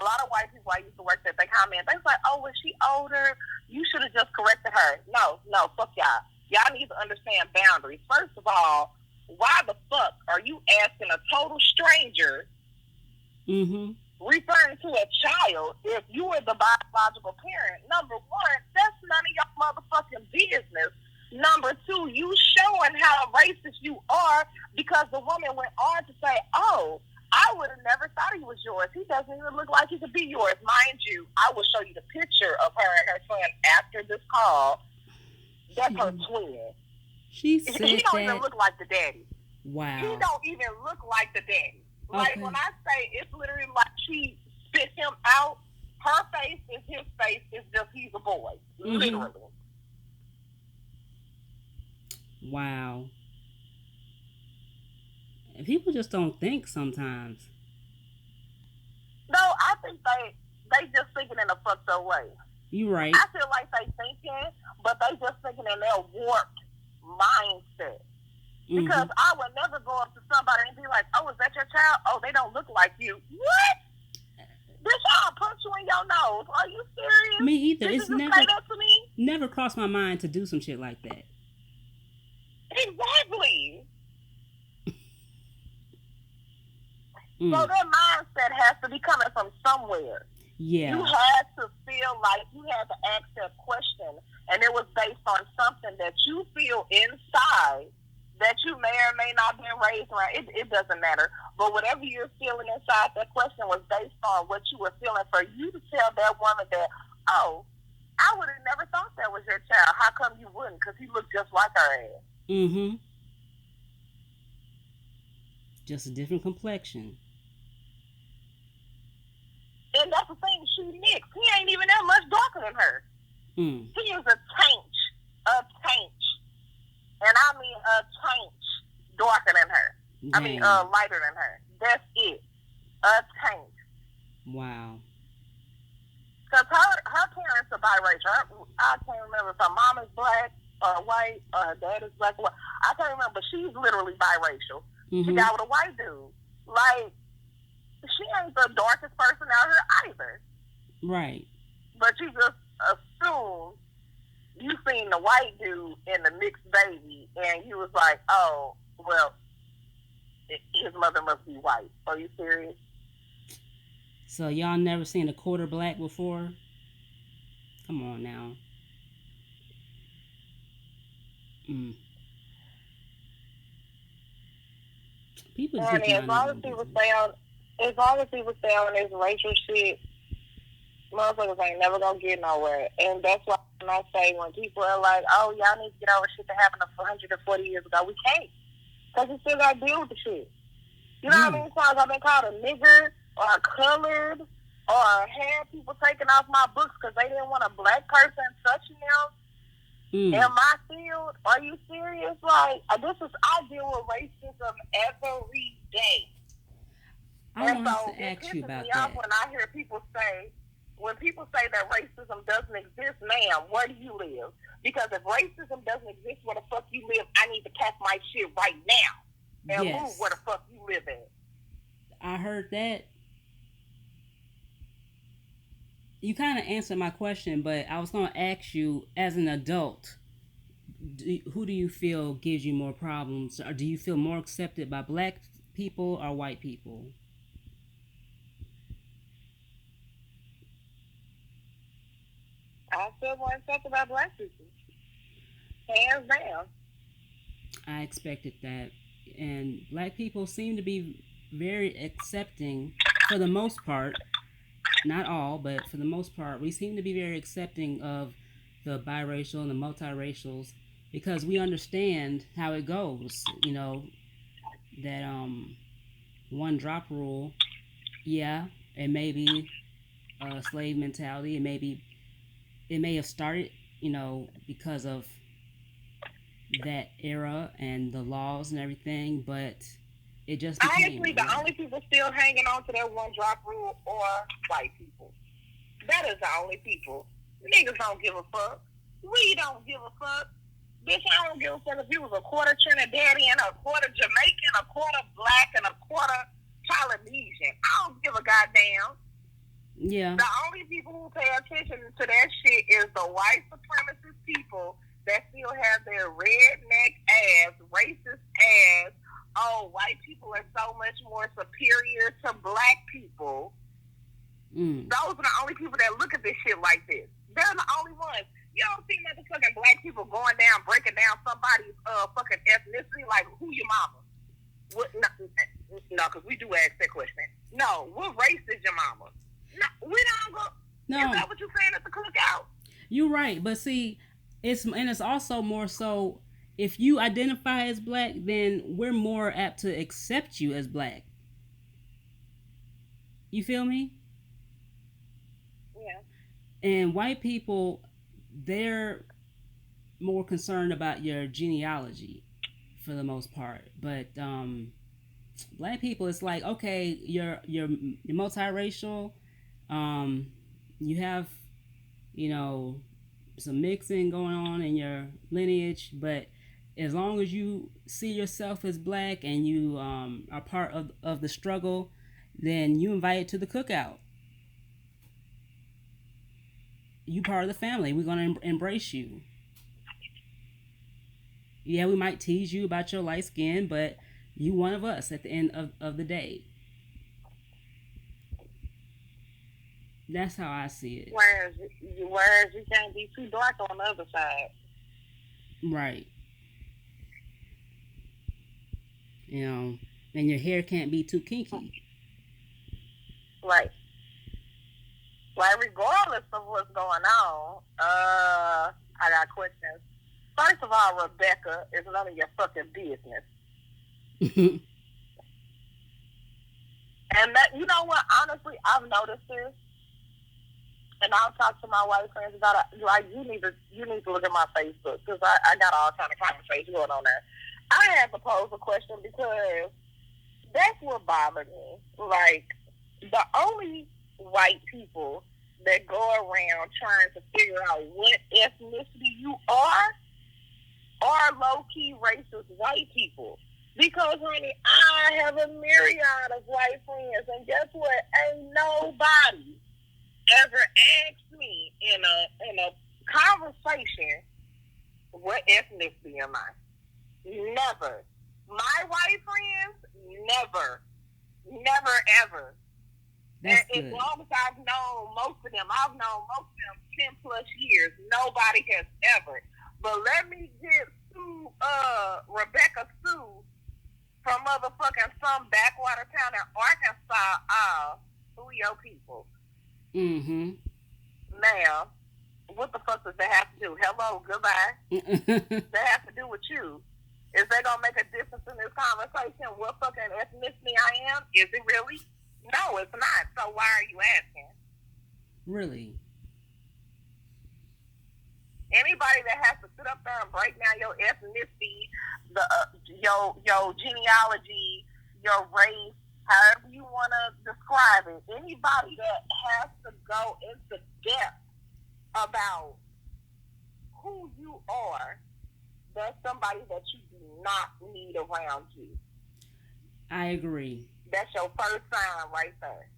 a lot of white people I used to work with, they comment, they was like, "Oh, was she older? You should have just corrected her." No, fuck y'all. Y'all need to understand boundaries. First of all, why the fuck are you asking a total stranger referring to a child if you are the biological parent? Number one, that's none of your motherfucking business. Number two, you showing how racist you are because the woman went on to say, "Oh, I would have never thought he was yours. He doesn't even look like he could be yours." Mind you, I will show you the picture of her and her son after this call. That's her twin. She He said don't that. even look like the daddy. Wow. He don't even look like the daddy. Like, when I say it's literally like she spit him out, her face is his face. It's just he's a boy. Literally. Wow. And people just don't think sometimes. No, I think they just thinking in a fucked up way. You right. I feel like they thinking, but they just thinking in their warped mindset. Because I would never go up to somebody and be like, "Oh, is that your child? Oh, they don't look like you." What? Bitch, I'll punch you in your nose. Are you serious? Me either. Did It's you never say that to me? Never crossed my mind to do some shit like that. Exactly. So that mindset has to be coming from somewhere. Yeah. You had to feel like you had to ask that question, and it was based on something that you feel inside that you may or may not been raised around. It doesn't matter. But whatever you're feeling inside, that question was based on what you were feeling. For you to tell that woman that, "Oh, I would have never thought that was your child. How come you wouldn't? Because he looked just like her ass." Just a different complexion. And that's the thing, she mixed. He ain't even that much darker than her. He is a taint. And I mean a taint darker than her. Dang. I mean lighter than her. That's it. A taint. Wow. Because her parents are biracial. I can't remember if her mom is black or white or her dad is black or white. I can't remember, but she's literally biracial. She got with a white dude. Like, she ain't the darkest person out here either. Right. But you just assume you seen the white dude in the mixed baby, and you was like, "Oh, well, his mother must be white." Are you serious? So y'all never seen a quarter black before? Come on now. People just Honey, as long as people stay on this racial shit, motherfuckers ain't never gonna get nowhere. And that's why when I say, when people are like, "Oh, y'all need to get over shit that happened 140 years ago," we can't. Because we still gotta deal with the shit. You know how many times I've been called a nigger? or colored or had people taking off my books because they didn't want a black person touching them in Mm. my field. Are you serious? Like, I deal with racism every day. I And wanted so to it ask you pisses me about off that. when people say that racism doesn't exist, ma'am, where do you live? Because if racism doesn't exist where the fuck you live, I need to pack my shit right now and move where Yes, the fuck you live at. I heard that. You kind of answered my question, but I was going to ask you, as an adult, who do you feel gives you more problems? Or do you feel more accepted by black people or white people? I feel more accepted by black people. Hands down. I expected that. And black people seem to be very accepting for the most part. Not all, but for the most part, we seem to be very accepting of the biracial and the multiracials because we understand how it goes. That one drop rule, yeah, it may be a slave mentality. It may have started, because of that era and the laws and everything, but it just became Honestly, the only people still hanging on to that one drop rule are white people. That is the only people. Niggas don't give a fuck. We don't give a fuck. Bitch, I don't give a fuck if you was a quarter Trinidadian, a quarter Jamaican, a quarter black, and a quarter Polynesian. I don't give a goddamn. yeah. The only people who pay attention to that shit is the white supremacist people that still have their redneck ass, racist ass. Oh, white people are so much more superior to black people. Mm. Those are the only people that look at this shit like this. They're the only ones. You don't see motherfucking black people going down, breaking down somebody's fucking ethnicity. Like, who your mama? What? No, because we do ask that question. No, what race is your mama? No, we don't go. Is No, that what you saying at the cookout? you're right, but see, it's also more so if you identify as black, then we're more apt to accept you as black. You feel me? Yeah. And white people, they're more concerned about your genealogy for the most part. But black people, it's like, okay, you're multiracial. Um, you have, you know, some mixing going on in your lineage, but as long as you see yourself as black and you are part of the struggle, then you invited to the cookout. You part of the family. We're gonna embrace you. Yeah, we might tease you about your light skin, but you one of us at the end of the day. That's how I see it. Whereas you can't be too dark on the other side. Right. You know, and your hair can't be too kinky. Right. Like, regardless of what's going on, I got questions. First of all, Rebecca, is none of your fucking business. And that, you know what? Honestly, I've noticed this, and I'll talk to my white friends about it. Like, you need to look at my Facebook because I got all kind of conversations going on there. I had to pose a question because that's what bothered me. Like, the only white people that go around trying to figure out what ethnicity you are low key racist white people. Because, honey, I have a myriad of white friends, and guess what? Ain't nobody ever asked me in a conversation what ethnicity am I. Never. My white friends, never ever. And That's as good. long as I've known most of them, 10 plus years. Nobody has ever. But let me get Rebecca Sue from motherfucking some backwater town in Arkansas. Who your people? Mm-hmm. Now, what the fuck does that have to do? Hello, goodbye. That has to do with you. Is that gonna make a difference in this conversation? What fucking ethnicity I am? Is it really? No, it's not. So why are you asking? Really. Anybody that has to sit up there and break down your ethnicity, your genealogy, your race, however you want to describe it, anybody that has to go into depth about who you are, that's somebody that you do not need around you. I agree. That's your first sign right there.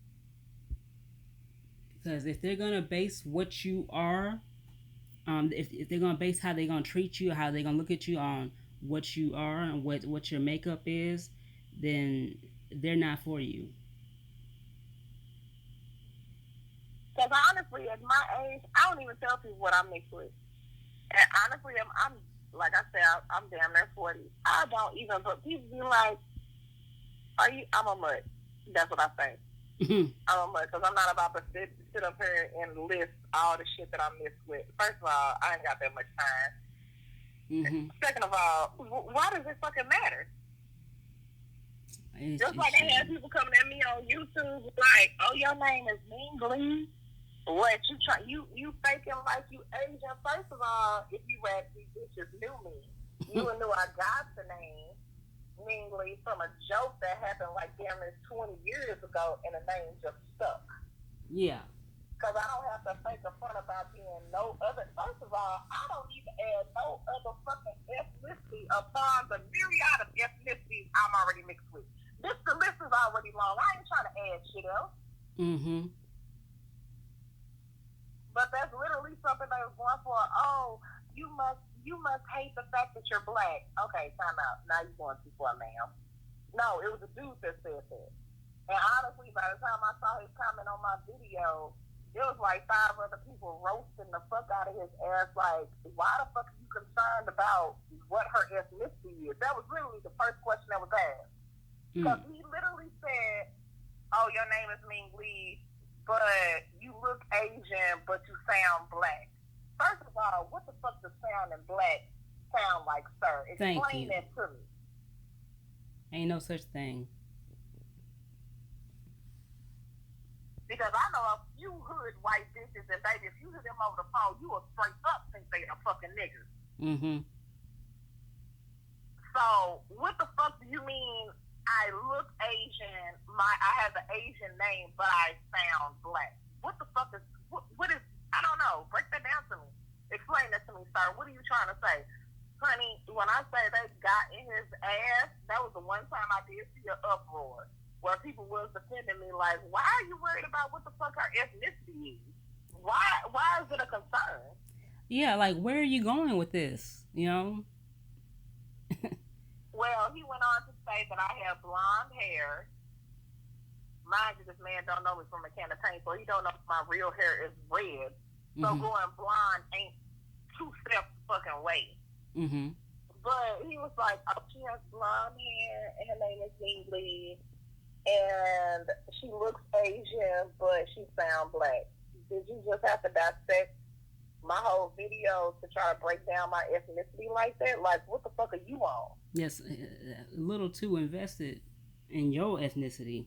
Because if they're gonna base what you are, if they're gonna base how they're gonna treat you, how they're gonna look at you on what you are and what your makeup is, then they're not for you. Because honestly, at my age, I don't even tell people what I'm mixed with. And honestly, I'm like I said, I'm damn near 40. I don't even, but people be like, "Are you?" I'm a mutt. That's what I say. I'm a mutt because I'm not about to sit up here and list all the shit that I mixed with. First of all, I ain't got that much time. Mm-hmm. Second of all, why does it fucking matter? Just like I had people coming at me on YouTube like, "Oh, your name is Ming. What you faking like you Asian? First of all, if you rap these bitches knew me, you would knew I got the name Mingly from a joke that happened like damn near 20 years ago, and the name just stuck. Yeah. Because I don't have to fake a front about being no other. First of all, I don't even add no other fucking ethnicity upon the myriad of ethnicities I'm already mixed with. The list is already long. I ain't trying to add shit else. Mm-hmm. But that's literally something they was going for. Oh, you must hate the fact that you're black. Okay, time out. Now you're going too far, ma'am. No, it was a dude that said that. And honestly, by the time I saw his comment on my video, there was like 5 other people roasting the fuck out of his ass. Like, why the fuck are you concerned about what her ethnicity is? That was literally the first question that was asked. Because he literally said, "Oh, your name is Ming Lee, but you look Asian, but you sound black." First of all, what the fuck does sounding black sound like, sir? Explain that to me. Ain't no such thing. Because I know a few hood white bitches, and baby, if you hear them over the phone, you will straight up think they are fucking niggas. Mm-hmm. So, what the fuck do you mean I look Asian, I have an Asian name, but I sound black? What the fuck is, what is, I don't know. Break that down to me. Explain that to me, sir. What are you trying to say? Honey, when I say they got in his ass, that was the one time I did see an uproar where people was defending me like, why are you worried about what the fuck her ethnicity is? Why is it a concern? Yeah, like where are you going with this? You know? Well, he went on to say that I have blonde hair. Mind you, this man don't know me from a can of paint, so he don't know if my real hair is red. So going blonde ain't two steps fucking way. Mm-hmm. But he was like, "Oh, she has blonde hair, and her name is Lee, and she looks Asian, but she sound black." Did you just have to dissect my whole video to try to break down my ethnicity like that? Like, what the fuck are you on? Yes, a little too invested in your ethnicity.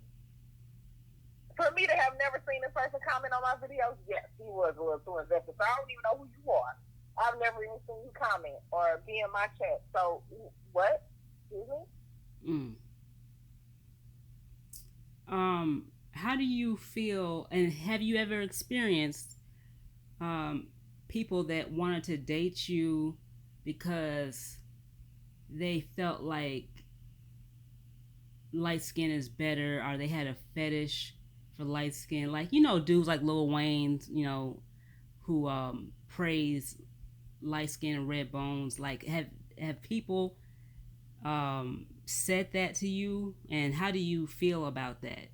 For me to have never seen this person comment on my videos, yes, he was a little too invested. So I don't even know who you are. I've never even seen you comment or be in my chat. So, what? Excuse me? How do you feel, and have you ever experienced people that wanted to date you because they felt like light skin is better, or they had a fetish for light skin, like dudes like Lil Wayne, who praise light skin and red bones? Like, have people said that to you, and how do you feel about that?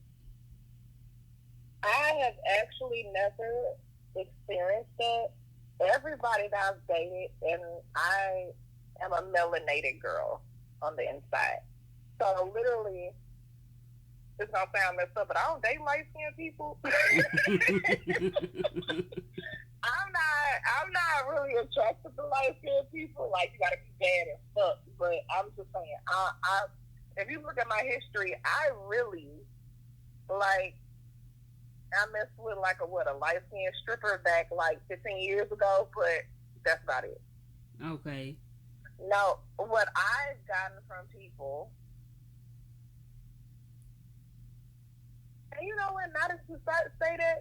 I have actually never experienced it. Everybody that I've dated, and I am a melanated girl on the inside. So literally, it's gonna sound messed up, but I don't date light skinned people. I'm not really attracted to light skinned people. Like, you gotta be bad and fuck. But I'm just saying, if you look at my history, I really Like I messed with like a light skinned stripper back like 15 years ago, but that's about it. Okay. No, what I've gotten from people, and you know what? Not to say that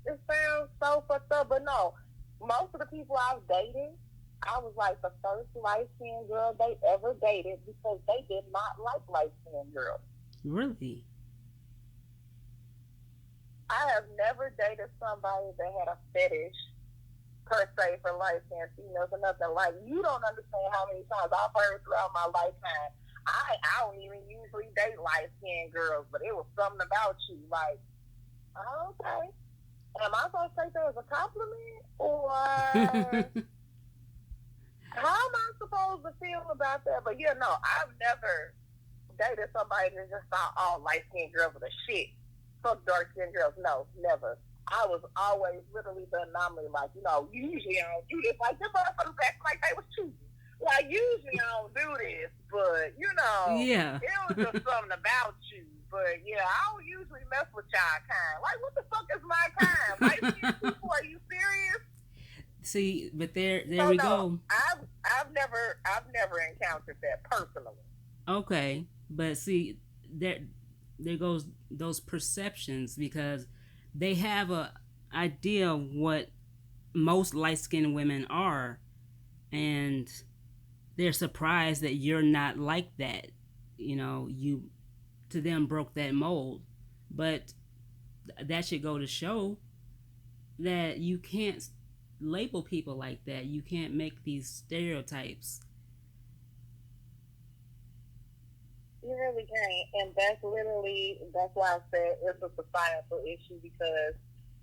it sounds so fucked up, but no, most of the people I've dated, I was like the first light skinned girl they ever dated because they did not like light skinned girls. Really? I have never dated somebody that had a fetish per se for light skinned females or nothing. Like you don't understand how many times I've heard throughout my lifetime. I don't even usually date light skinned girls, but it was something about you. Like, oh, okay. Am I supposed to take that as a compliment? Or how am I supposed to feel about that? But yeah, no, I've never dated somebody that just thought all light skinned girls are the shit. Fuck dark skinned girls. No, never. I was always literally the anomaly. Like, usually I don't do this. Like, the motherfuckers act like they was choosing. Like, usually I don't do this, but, Yeah. it was just something about you. But, yeah, I don't usually mess with y'all kind. Like, what the fuck is my kind? Light skinned people, are you serious? See, but there So, we no, go. I've never encountered that personally. Okay, but see, there goes those perceptions because they have a idea of what most light skinned women are, and they're surprised that you're not like that. You to them broke that mold, but that should go to show that you can't label people like that. You can't make these stereotypes. You really can't. And that's why I said it's a societal issue because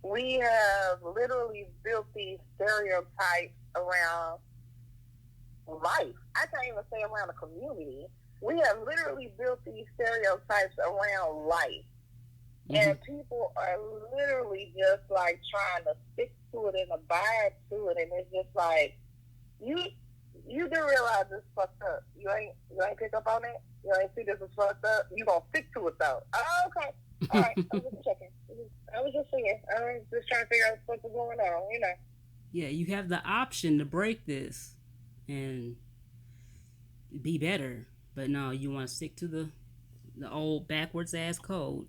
we have literally built these stereotypes around life. I can't even say around the community. We have literally built these stereotypes around life. Mm-hmm. And people are literally just like trying to stick to it and abide to it. And it's just like, you you do realize it's fucked up. You ain't pick up on it. You ain't see this is fucked up. You gonna stick to it though. Oh, okay. All right. I was just checking. I was just seeing. I was just trying to figure out what's going on. Yeah, you have the option to break this and be better, but no, you want to stick to the old backwards ass code.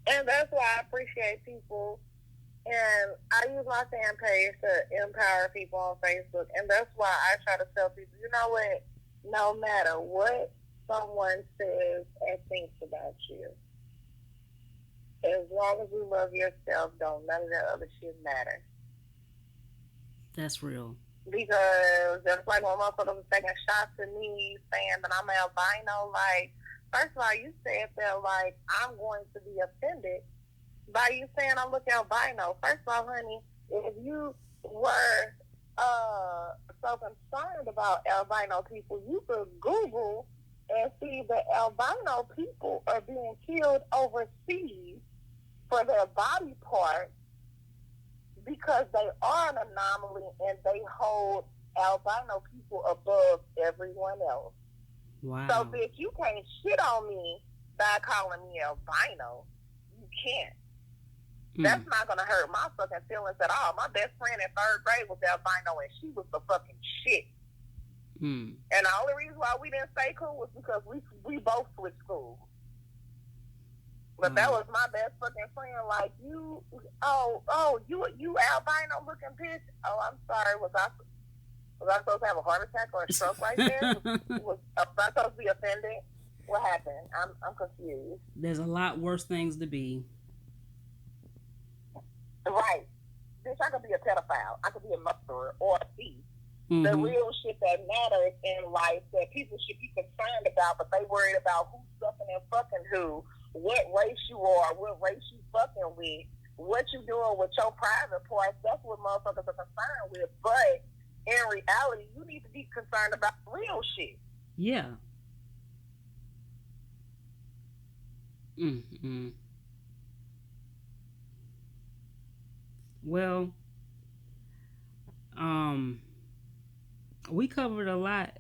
And that's why I appreciate people. And I use my fan page to empower people on Facebook. And that's why I try to tell people, you know what? No matter what someone says and thinks about you, as long as you love yourself, don't none of that other shit matter. That's real. Because just like when motherfuckers was taking shots at me saying that I'm albino, like, first of all, you said that, like, I'm going to be offended by you saying I look albino. First of all, honey, if you were so concerned about albino people, you could Google and see that albino people are being killed overseas for their body parts because they are an anomaly and they hold albino people above everyone else. So, Wow. bitch, you can't shit on me by calling me albino. You can't. Mm. That's not gonna hurt my fucking feelings at all. My best friend in third grade was albino and she was the fucking shit. Mm. And the only reason why we didn't stay cool was because we both switched schools. But that was my best fucking friend. Like you albino looking bitch. Oh, I'm sorry. Was I supposed to have a heart attack or a stroke right there? Was I supposed to be offended? What happened? I'm confused. There's a lot worse things to be. Right. Bitch, I could be a pedophile. I could be a murderer or a thief. The Mm-hmm. real shit that matters in life that people should be concerned about, but they worried about who's sucking and fucking who, what race you are, what race you fucking with, what you doing with your private parts. That's what motherfuckers are concerned with. But in reality, you need to be concerned about real shit. Yeah. Mm-hmm. Well, um, we covered a lot